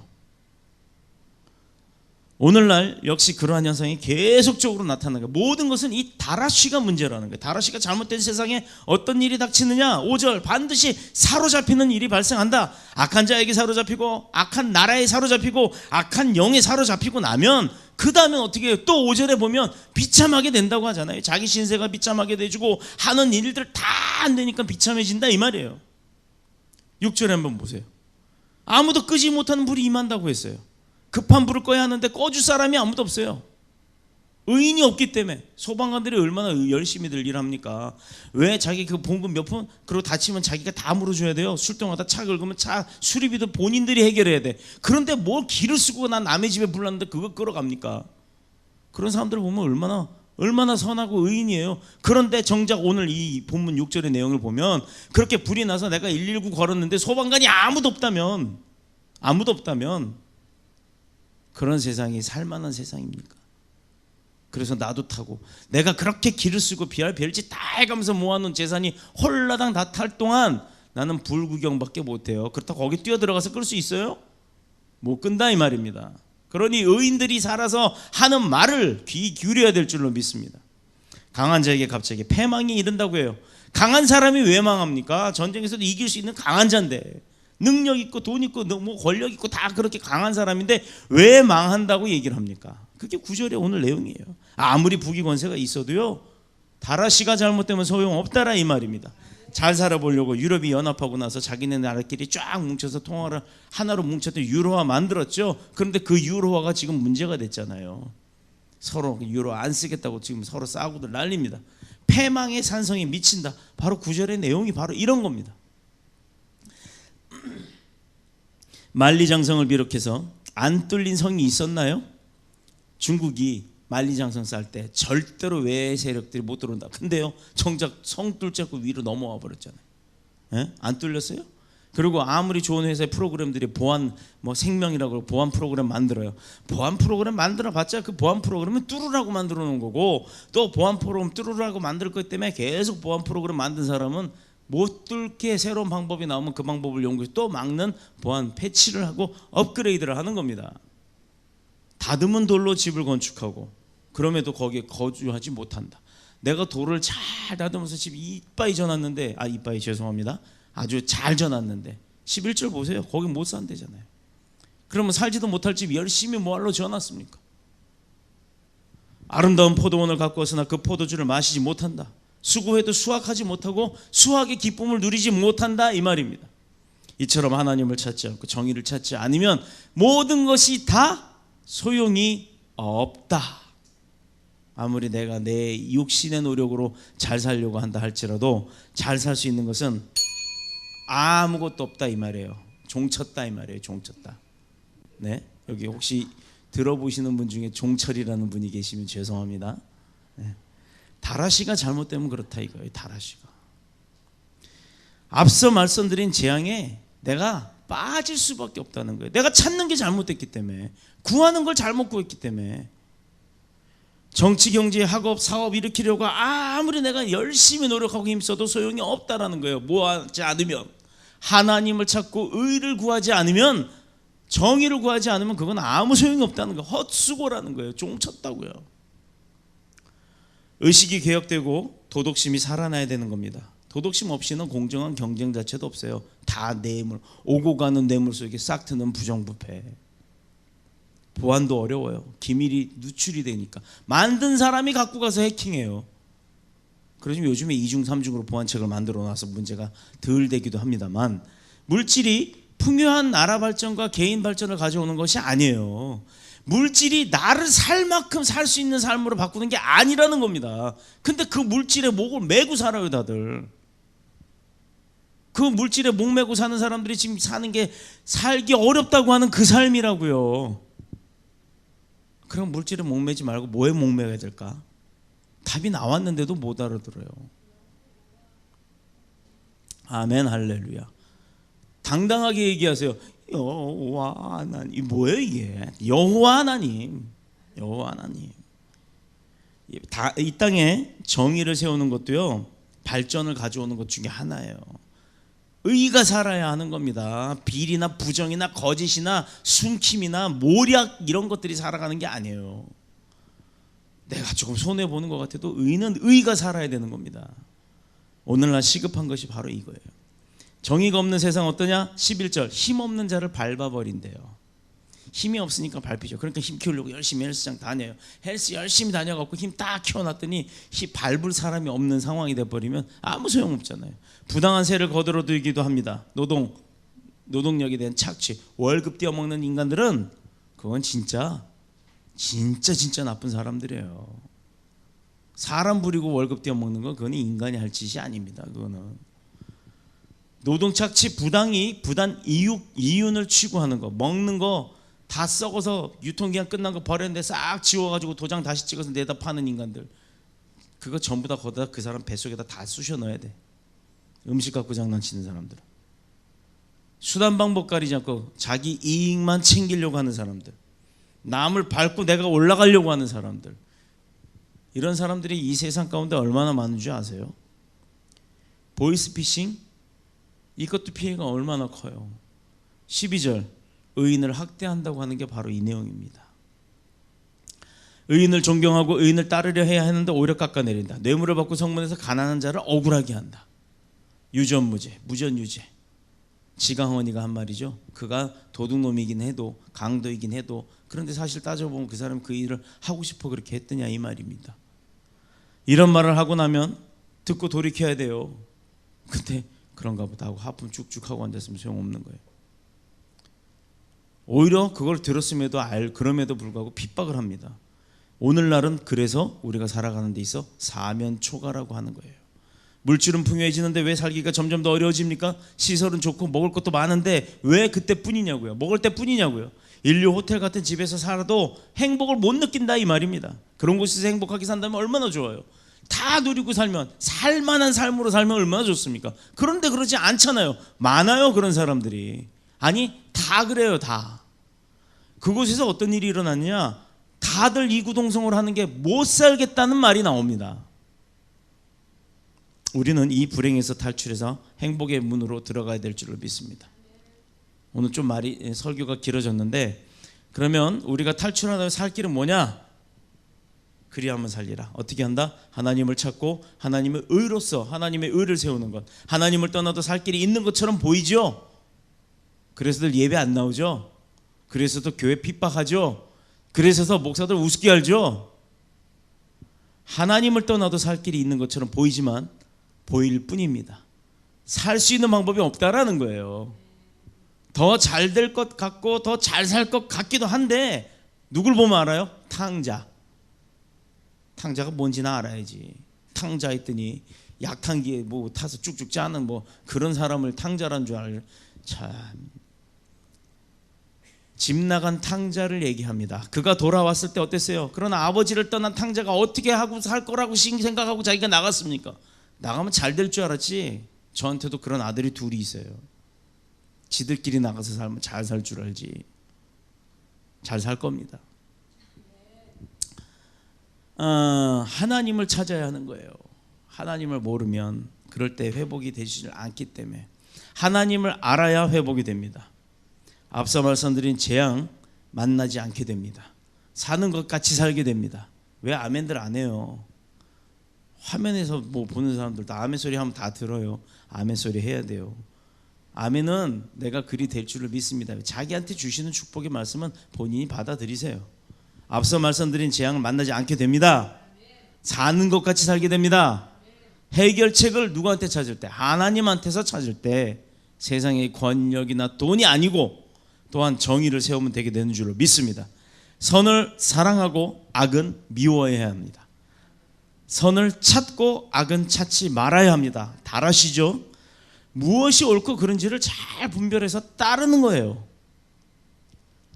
오늘날 역시 그러한 현상이 계속적으로 나타나는 거예요. 모든 것은 이 다라시가 문제라는 거예요. 다라시가 잘못된 세상에 어떤 일이 닥치느냐? 5절 반드시 사로잡히는 일이 발생한다. 악한 자에게 사로잡히고, 악한 나라에 사로잡히고, 악한 영에 사로잡히고 나면 그 다음에 어떻게 해요? 또 5절에 보면 비참하게 된다고 하잖아요. 자기 신세가 비참하게 돼주고 하는 일들 다 안 되니까 비참해진다 이 말이에요. 6절에 한번 보세요. 아무도 끄지 못하는 불이 임한다고 했어요. 급한 불을 꺼야 하는데 꺼줄 사람이 아무도 없어요. 의인이 없기 때문에. 소방관들이 얼마나 열심히들 일합니까? 왜 자기 그 봉급 몇 푼 그리고 다치면 자기가 다 물어줘야 돼요. 술동하다 차 긁으면 차 수리비도 본인들이 해결해야 돼. 그런데 뭘 기를 쓰고 난 남의 집에 불났는데 그거 끌어갑니까? 그런 사람들 보면 얼마나 선하고 의인이에요. 그런데 정작 오늘 이 본문 6절의 내용을 보면 그렇게 불이 나서 내가 119 걸었는데 소방관이 아무도 없다면 그런 세상이 살만한 세상입니까? 그래서 나도 타고 내가 그렇게 기를 쓰고 별짓 다 해가면서 모아놓은 재산이 홀라당 다 탈 동안 나는 불 구경밖에 못해요. 그렇다고 거기 뛰어들어가서 끌 수 있어요? 못 끈다 이 말입니다. 그러니 의인들이 살아서 하는 말을 귀 기울여야 될 줄로 믿습니다. 강한 자에게 갑자기 패망이 이른다고 해요. 강한 사람이 왜 망합니까? 전쟁에서도 이길 수 있는 강한 자인데, 능력 있고 돈 있고 뭐 권력 있고 다 그렇게 강한 사람인데 왜 망한다고 얘기를 합니까? 그게 9절의 오늘 내용이에요. 아무리 부귀 권세가 있어도요, 다라시가 잘못되면 소용없다라 이 말입니다. 잘 살아보려고 유럽이 연합하고 나서 자기네 나라끼리 쫙 뭉쳐서 통화를 하나로 뭉쳤던 유로화 만들었죠. 그런데 그 유로화가 지금 문제가 됐잖아요. 서로 유로 안 쓰겠다고 지금 서로 싸우고들 난립니다. 패망의 산성이 미친다. 바로 9절의 내용이 바로 이런 겁니다. 만리장성을 비롯해서 안 뚫린 성이 있었나요? 중국이 만리장성 쌀 때 절대로 외의 세력들이 못 들어온다. 근데요, 정작 성 뚫지 않고 위로 넘어와 버렸잖아요. 예? 안 뚫렸어요? 그리고 아무리 좋은 회사의 프로그램들이 보안 뭐 생명이라고 보안 프로그램 만들어요. 보안 프로그램 만들어봤자 그 보안 프로그램은 뚫으라고 만들어 놓은 거고, 또 보안 프로그램 뚫으라고 만들 것 때문에 계속 보안 프로그램 만든 사람은 못 뚫게 새로운 방법이 나오면 그 방법을 연구해서 또 막는 보안 패치를 하고 업그레이드를 하는 겁니다. 다듬은 돌로 집을 건축하고 그럼에도 거기에 거주하지 못한다. 내가 돌을 잘 다듬어서 집 이빠이 져놨는데, 이빠이 죄송합니다, 아주 잘 져놨는데 11절 보세요. 거기 못 산대잖아요. 그러면 살지도 못할 집 열심히 뭐하러 져놨습니까? 아름다운 포도원을 갖고 왔으나 그 포도주를 마시지 못한다. 수고해도 수확하지 못하고 수확의 기쁨을 누리지 못한다, 이 말입니다. 이처럼 하나님을 찾지 않고 정의를 찾지 않으면 모든 것이 다 소용이 없다. 아무리 내가 내 육신의 노력으로 잘 살려고 한다 할지라도 잘 살 수 있는 것은 아무것도 없다, 이 말이에요. 종쳤다, 이 말이에요. 종쳤다. 네, 여기 혹시 들어보시는 분 중에 종철이라는 분이 계시면 죄송합니다. 네. 다라시가 잘못되면 그렇다 이거예요. 다라시가. 앞서 말씀드린 재앙에 내가 빠질 수밖에 없다는 거예요. 내가 찾는 게 잘못됐기 때문에, 구하는 걸 잘못 구했기 때문에. 정치, 경제, 학업, 사업 일으키려고 아무리 내가 열심히 노력하고 힘써도 소용이 없다라는 거예요. 뭐 하지 않으면, 하나님을 찾고 의를 구하지 않으면, 정의를 구하지 않으면 그건 아무 소용이 없다는 거예요. 헛수고라는 거예요. 종쳤다고요. 의식이 개혁되고 도덕심이 살아나야 되는 겁니다. 도덕심 없이는 공정한 경쟁 자체도 없어요. 다 뇌물, 오고 가는 뇌물 속에 싹 트는 부정부패. 보안도 어려워요. 기밀이 누출이 되니까. 만든 사람이 갖고 가서 해킹해요. 그래서 요즘에 2중 3중으로 보안책을 만들어 놔서 문제가 덜 되기도 합니다만, 물질이 풍요한 나라 발전과 개인 발전을 가져오는 것이 아니에요. 물질이 나를 살 만큼 살 수 있는 삶으로 바꾸는 게 아니라는 겁니다. 근데 그 물질에 목을 메고 살아요, 다들. 그 물질에 목 메고 사는 사람들이 지금 사는 게 살기 어렵다고 하는 그 삶이라고요. 그럼 물질에 목 매지 말고 뭐에 목 매야 될까? 답이 나왔는데도 못 알아들어요. 아멘, 할렐루야. 당당하게 얘기하세요. 여호와 하나님. 뭐예요 이게? 여호와 하나님. 여호와 하나님. 이 땅에 정의를 세우는 것도요, 발전을 가져오는 것 중에 하나예요. 의가 살아야 하는 겁니다. 비리나 부정이나 거짓이나 숨김이나 모략 이런 것들이 살아가는 게 아니에요. 내가 조금 손해보는 것 같아도 의는 의가 살아야 되는 겁니다. 오늘날 시급한 것이 바로 이거예요. 정의가 없는 세상 어떠냐? 11절, 힘없는 자를 밟아버린대요. 힘이 없으니까 밟히죠. 그러니까 힘 키우려고 열심히 헬스장 다녀요. 헬스 열심히 다녀갖고 힘 딱 키워놨더니 힘 밟을 사람이 없는 상황이 돼버리면 아무 소용없잖아요. 부당한 세를 거들어들기도 합니다. 노동력에 대한 착취, 월급 떼어먹는 인간들은 그건 진짜 나쁜 사람들이에요. 사람 부리고 월급 떼어먹는 건 그건 인간이 할 짓이 아닙니다. 그거는 노동착취, 부단 이윤을 추구하는 거, 먹는 거 다 썩어서 유통기한 끝난 거 버렸는데 싹 지워가지고 도장 다시 찍어서 내다 파는 인간들, 그거 전부 다 거기다 그 사람 뱃속에다 다 쑤셔 넣어야 돼. 음식 갖고 장난치는 사람들, 수단 방법 가리지 않고 자기 이익만 챙기려고 하는 사람들, 남을 밟고 내가 올라가려고 하는 사람들, 이런 사람들이 이 세상 가운데 얼마나 많은 줄 아세요? 보이스피싱, 이것도 피해가 얼마나 커요. 12절, 의인을 학대한다고 하는 게 바로 이 내용입니다. 의인을 존경하고 의인을 따르려 해야 하는데 오히려 깎아내린다. 뇌물을 받고 성문에서 가난한 자를 억울하게 한다. 유전무죄, 무전유죄. 지강원이가 한 말이죠. 그가 도둑놈이긴 해도, 강도이긴 해도, 그런데 사실 따져보면 그 사람이 그 일을 하고 싶어 그렇게 했더냐, 이 말입니다. 이런 말을 하고 나면 듣고 돌이켜야 돼요. 근데 그런가 보다 하고 하품 쭉쭉 하고 앉았으면 소용없는 거예요. 오히려 그걸 들었음에도 그럼에도 불구하고 핍박을 합니다. 오늘날은 그래서 우리가 살아가는 데 있어 사면초가라고 하는 거예요. 물질은 풍요해지는데 왜 살기가 점점 더 어려워집니까? 시설은 좋고 먹을 것도 많은데 왜 그때뿐이냐고요. 먹을 때뿐이냐고요. 인류 호텔 같은 집에서 살아도 행복을 못 느낀다, 이 말입니다. 그런 곳에서 행복하게 산다면 얼마나 좋아요. 다 누리고 살면, 살만한 삶으로 살면 얼마나 좋습니까? 그런데 그러지 않잖아요. 많아요, 그런 사람들이. 아니, 다 그래요, 다. 그곳에서 어떤 일이 일어났냐? 다들 이구동성을 하는 게 못 살겠다는 말이 나옵니다. 우리는 이 불행에서 탈출해서 행복의 문으로 들어가야 될 줄을 믿습니다. 오늘 좀 설교가 길어졌는데, 그러면 우리가 탈출하다 살 길은 뭐냐? 그리하면 살리라. 어떻게 한다? 하나님을 찾고 하나님의 의로서 하나님의 의를 세우는 것. 하나님을 떠나도 살 길이 있는 것처럼 보이죠? 그래서들 예배 안 나오죠? 그래서도 교회 핍박하죠? 그래서 목사들 우습게 알죠? 하나님을 떠나도 살 길이 있는 것처럼 보이지만 보일 뿐입니다. 살 수 있는 방법이 없다라는 거예요. 더 잘 될 것 같고 더 잘 살 것 같기도 한데 누굴 보면 알아요? 탕자. 탕자가 뭔지는 알아야지. 탕자 했더니 약탕기에 뭐 타서 쭉쭉 짜는 뭐 그런 사람을 탕자란 줄 알죠. 참. 집 나간 탕자를 얘기합니다. 그가 돌아왔을 때 어땠어요? 그러나 아버지를 떠난 탕자가 어떻게 하고 살 거라고 생각하고 자기가 나갔습니까? 나가면 잘 될 줄 알았지. 저한테도 그런 아들이 둘이 있어요. 지들끼리 나가서 살면 잘 살 줄 알지. 잘 살 겁니다. 하나님을 찾아야 하는 거예요. 하나님을 모르면 그럴 때 회복이 되지 않기 때문에 하나님을 알아야 회복이 됩니다. 앞서 말씀드린 재앙 만나지 않게 됩니다. 사는 것 같이 살게 됩니다. 왜 아멘들 안 해요? 화면에서 뭐 보는 사람들도 아멘 소리 하면 다 들어요. 아멘 소리 해야 돼요. 아멘은 내가 그리 될 줄을 믿습니다. 자기한테 주시는 축복의 말씀은 본인이 받아들이세요. 앞서 말씀드린 재앙을 만나지 않게 됩니다. 사는 것 같이 살게 됩니다. 해결책을 누구한테 찾을 때? 하나님한테서 찾을 때 세상의 권력이나 돈이 아니고 또한 정의를 세우면 되게 되는 줄로 믿습니다. 선을 사랑하고 악은 미워해야 합니다. 선을 찾고 악은 찾지 말아야 합니다. 잘 아시죠? 무엇이 옳고 그른지를 잘 분별해서 따르는 거예요.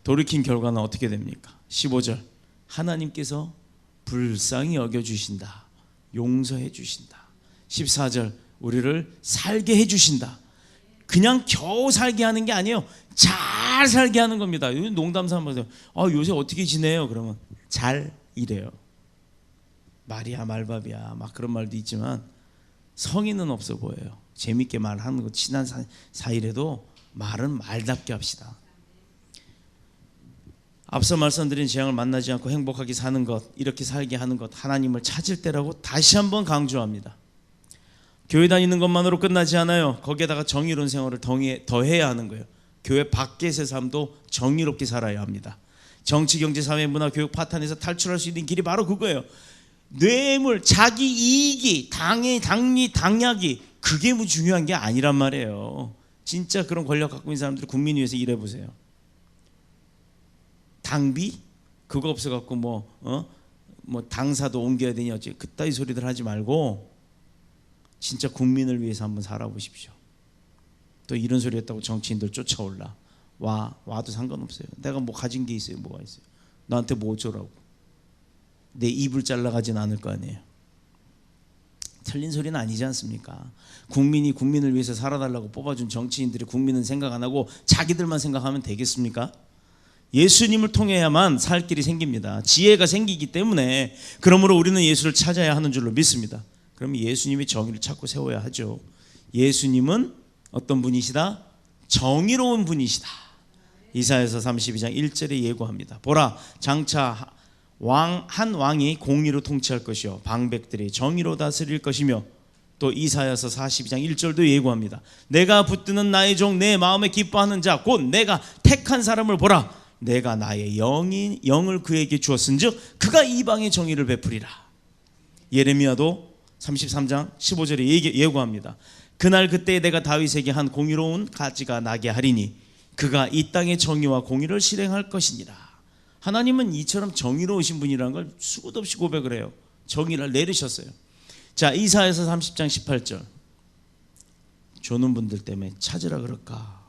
돌이킨 결과는 어떻게 됩니까? 15절 하나님께서 불쌍히 여겨주신다. 용서해 주신다. 14절 우리를 살게 해주신다. 그냥 겨우 살게 하는 게 아니에요. 잘 살게 하는 겁니다. 농담 삼아서 요새 어떻게 지내요? 그러면 잘 이래요. 말이야 말밥이야 막 그런 말도 있지만 성의는 없어 보여요. 재밌게 말하는 거 친한 사이래도 말은 말답게 합시다. 앞서 말씀드린 재앙을 만나지 않고 행복하게 사는 것, 이렇게 살게 하는 것, 하나님을 찾을 때라고 다시 한번 강조합니다. 교회 다니는 것만으로 끝나지 않아요. 거기에다가 정의로운 생활을 더해야 하는 거예요. 교회 밖에서의 삶도 정의롭게 살아야 합니다. 정치, 경제, 사회, 문화, 교육 파탄에서 탈출할 수 있는 길이 바로 그거예요. 뇌물, 자기 이익이, 당약이 그게 뭐 중요한 게 아니란 말이에요. 진짜 그런 권력 갖고 있는 사람들이 국민 위해서 일해보세요. 당비? 그거 없어갖고 뭐 당사도 옮겨야 되니 어째 그따위 소리들 하지 말고 진짜 국민을 위해서 한번 살아보십시오. 또 이런 소리 했다고 정치인들 쫓아올라. 와도 상관없어요. 내가 뭐 가진 게 있어요. 뭐가 있어요. 나한테 뭐 어쩌라고. 내 입을 잘라가진 않을 거 아니에요. 틀린 소리는 아니지 않습니까? 국민이 국민을 위해서 살아달라고 뽑아준 정치인들이 국민은 생각 안 하고 자기들만 생각하면 되겠습니까? 예수님을 통해야만 살 길이 생깁니다. 지혜가 생기기 때문에 그러므로 우리는 예수를 찾아야 하는 줄로 믿습니다. 그럼 예수님이 정의를 찾고 세워야 하죠. 예수님은 어떤 분이시다? 정의로운 분이시다. 이사야서 32장 1절에 예고합니다. 보라 장차 한 왕이 공의로 통치할 것이요 방백들이 정의로 다스릴 것이며 또 이사야서 42장 1절도 예고합니다. 내가 붙드는 나의 종 내 마음에 기뻐하는 자 곧 내가 택한 사람을 보라. 내가 나의 영을 그에게 주었은즉 그가 이방의 정의를 베풀이라. 예레미야도 33장 15절에 예고합니다. 그날 그때 내가 다윗에게 한 공의로운 가지가 나게 하리니 그가 이 땅의 정의와 공의를 실행할 것이니라. 하나님은 이처럼 정의로우신 분이라는 걸 수도 없이 고백을 해요. 정의를 내리셨어요. 자, 이사야서 30장 18절 조는 분들 때문에 찾으라 그럴까?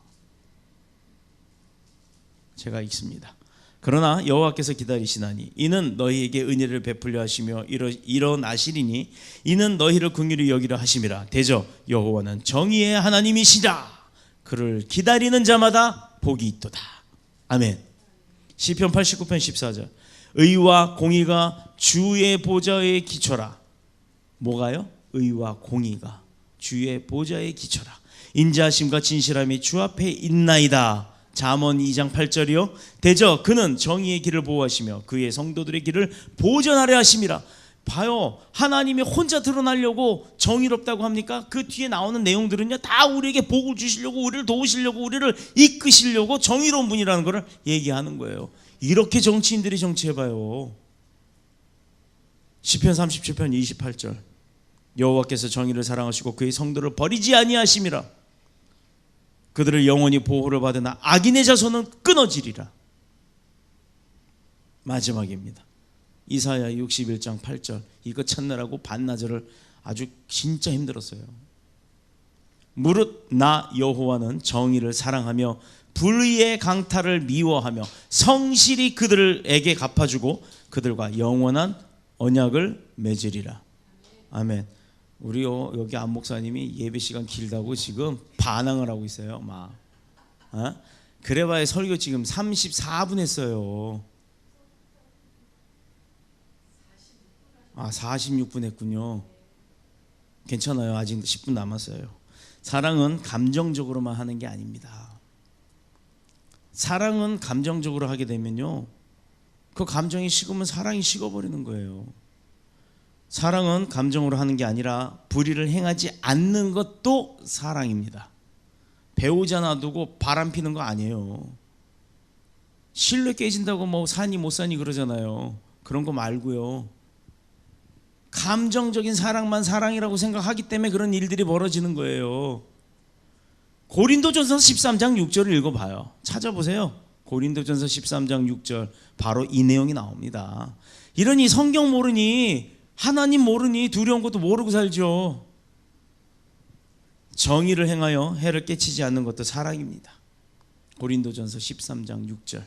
제가 읽습니다. 그러나 여호와께서 기다리시나니 이는 너희에게 은혜를 베풀려 하시며 일어나시리니 이는 너희를 긍휼히 여기려 하심이라. 대저 여호와는 정의의 하나님이시라. 그를 기다리는 자마다 복이 있도다. 아멘. 시편 89편 14절 의와 공의가 주의 보좌에 기초라. 뭐가요? 의와 공의가 주의 보좌에 기초라. 인자하심과 진실함이 주 앞에 있나이다. 잠언 2장 8절이요. 대저 그는 정의의 길을 보호하시며 그의 성도들의 길을 보전하려 하심이라. 봐요. 하나님이 혼자 드러나려고 정의롭다고 합니까? 그 뒤에 나오는 내용들은요 다 우리에게 복을 주시려고, 우리를 도우시려고, 우리를 이끄시려고 정의로운 분이라는 것을 얘기하는 거예요. 이렇게 정치인들이 정치해봐요. 시편 37편 28절 여호와께서 정의를 사랑하시고 그의 성도를 버리지 아니하심이라. 그들을 영원히 보호를 받으나 악인의 자손은 끊어지리라. 마지막입니다. 이사야 61장 8절 이거 찾느라고 반나절을 아주 진짜 힘들었어요. 무릇 나 여호와는 정의를 사랑하며 불의의 강탈을 미워하며 성실히 그들에게 갚아주고 그들과 영원한 언약을 맺으리라. 아멘. 우리 여기 안 목사님이 예배 시간 길다고 지금 반항을 하고 있어요. 막 그래봐야 설교 지금 34분 했어요. 46분 했군요. 괜찮아요. 아직 10분 남았어요. 사랑은 감정적으로만 하는 게 아닙니다. 사랑은 감정적으로 하게 되면요 그 감정이 식으면 사랑이 식어버리는 거예요. 사랑은 감정으로 하는 게 아니라 불의를 행하지 않는 것도 사랑입니다. 배우자 놔두고 바람 피는 거 아니에요. 신뢰 깨진다고 뭐 사니 못 사니 그러잖아요. 그런 거 말고요. 감정적인 사랑만 사랑이라고 생각하기 때문에 그런 일들이 벌어지는 거예요. 고린도전서 13장 6절을 읽어봐요. 찾아보세요. 고린도전서 13장 6절 바로 이 내용이 나옵니다. 이러니 성경 모르니 하나님 모르니 두려운 것도 모르고 살죠. 정의를 행하여 해를 끼치지 않는 것도 사랑입니다. 고린도전서 13장 6절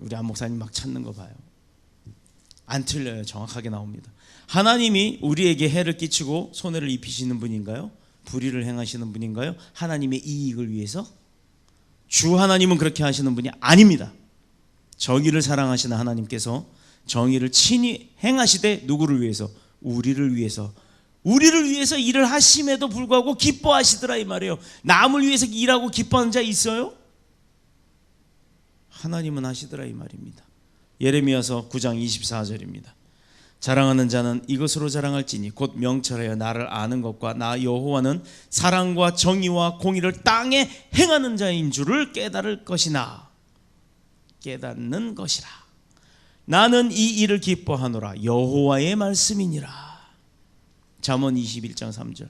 우리 안 목사님 막 찾는 거 봐요. 안 틀려요. 정확하게 나옵니다. 하나님이 우리에게 해를 끼치고 손해를 입히시는 분인가요? 불의를 행하시는 분인가요? 하나님의 이익을 위해서? 주 하나님은 그렇게 하시는 분이 아닙니다. 정의를 사랑하시는 하나님께서 정의를 친히 행하시되 누구를 위해서? 우리를 위해서. 우리를 위해서 일을 하심에도 불구하고 기뻐하시더라 이 말이에요. 남을 위해서 일하고 기뻐하는 자 있어요? 하나님은 하시더라 이 말입니다. 예레미야서 9장 24절입니다. 자랑하는 자는 이것으로 자랑할지니 곧 명철하여 나를 아는 것과 나 여호와는 사랑과 정의와 공의를 땅에 행하는 자인 줄을 깨달을 것이나 깨닫는 것이라. 나는 이 일을 기뻐하노라 여호와의 말씀이니라. 잠언 21장 3절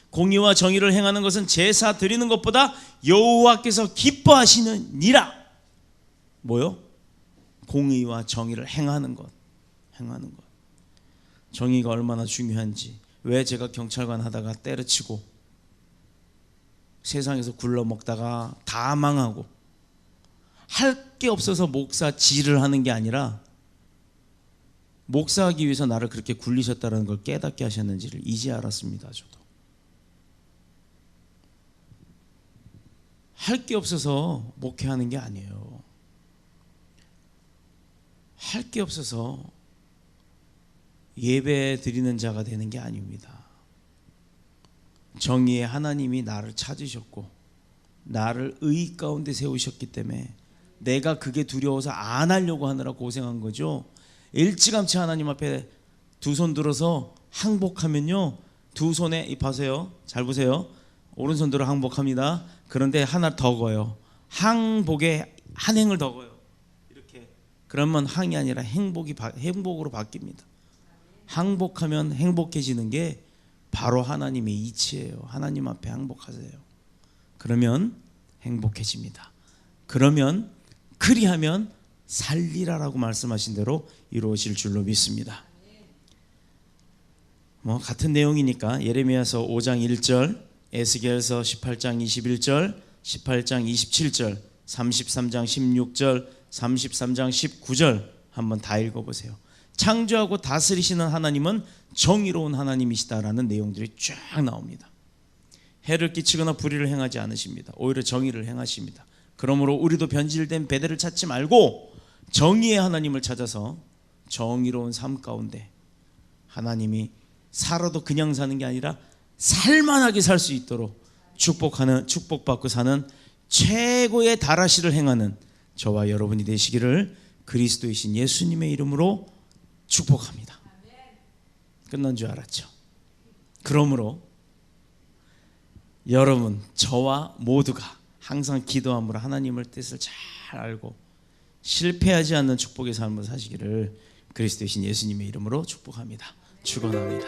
공의와 정의를 행하는 것은 제사 드리는 것보다 여호와께서 기뻐하시느니라. 뭐요? 공의와 정의를 행하는 것. 정의가 얼마나 중요한지. 왜 제가 경찰관 하다가 때려치고 세상에서 굴러먹다가 다 망하고 할 게 없어서 목사질을 하는 게 아니라 목사하기 위해서 나를 그렇게 굴리셨다는 걸 깨닫게 하셨는지를 이제 알았습니다. 저도 할 게 없어서 목회하는 게 아니에요. 할 게 없어서 예배 드리는 자가 되는 게 아닙니다. 정의의 하나님이 나를 찾으셨고 나를 의 가운데 세우셨기 때문에 내가 그게 두려워서 안 하려고 하느라 고생한 거죠. 일찌감치 하나님 앞에 두 손 들어서 항복하면요 두 손에 봐세요. 잘 보세요. 오른손 들어 항복합니다. 그런데 하나 더 거요. 항복에 한 행을 더 거요. 이렇게 그러면 항이 아니라 행복으로 바뀝니다. 항복하면 행복해지는 게 바로 하나님의 이치예요. 하나님 앞에 항복하세요. 그러면 행복해집니다. 그러면 그리하면 살리라라고 말씀하신 대로 이루어질 줄로 믿습니다. 같은 내용이니까 예레미야서 5장 1절, 에스겔서 18장 21절, 18장 27절, 33장 16절, 33장 19절 한번 다 읽어보세요. 창조하고 다스리시는 하나님은 정의로운 하나님이시다라는 내용들이 쫙 나옵니다. 해를 끼치거나 불의를 행하지 않으십니다. 오히려 정의를 행하십니다. 그러므로 우리도 변질된 베델을 찾지 말고 정의의 하나님을 찾아서 정의로운 삶 가운데 하나님이 살아도 그냥 사는 게 아니라 살만하게 살 수 있도록 축복받고 사는 최고의 다라시를 행하는 저와 여러분이 되시기를 그리스도이신 예수님의 이름으로 축복합니다. 끝난 줄 알았죠? 그러므로 여러분, 저와 모두가 항상 기도함으로 하나님의 뜻을 잘 알고 실패하지 않는 축복의 삶을 사시기를 그리스도이신 예수님의 이름으로 축복합니다. 축원합니다.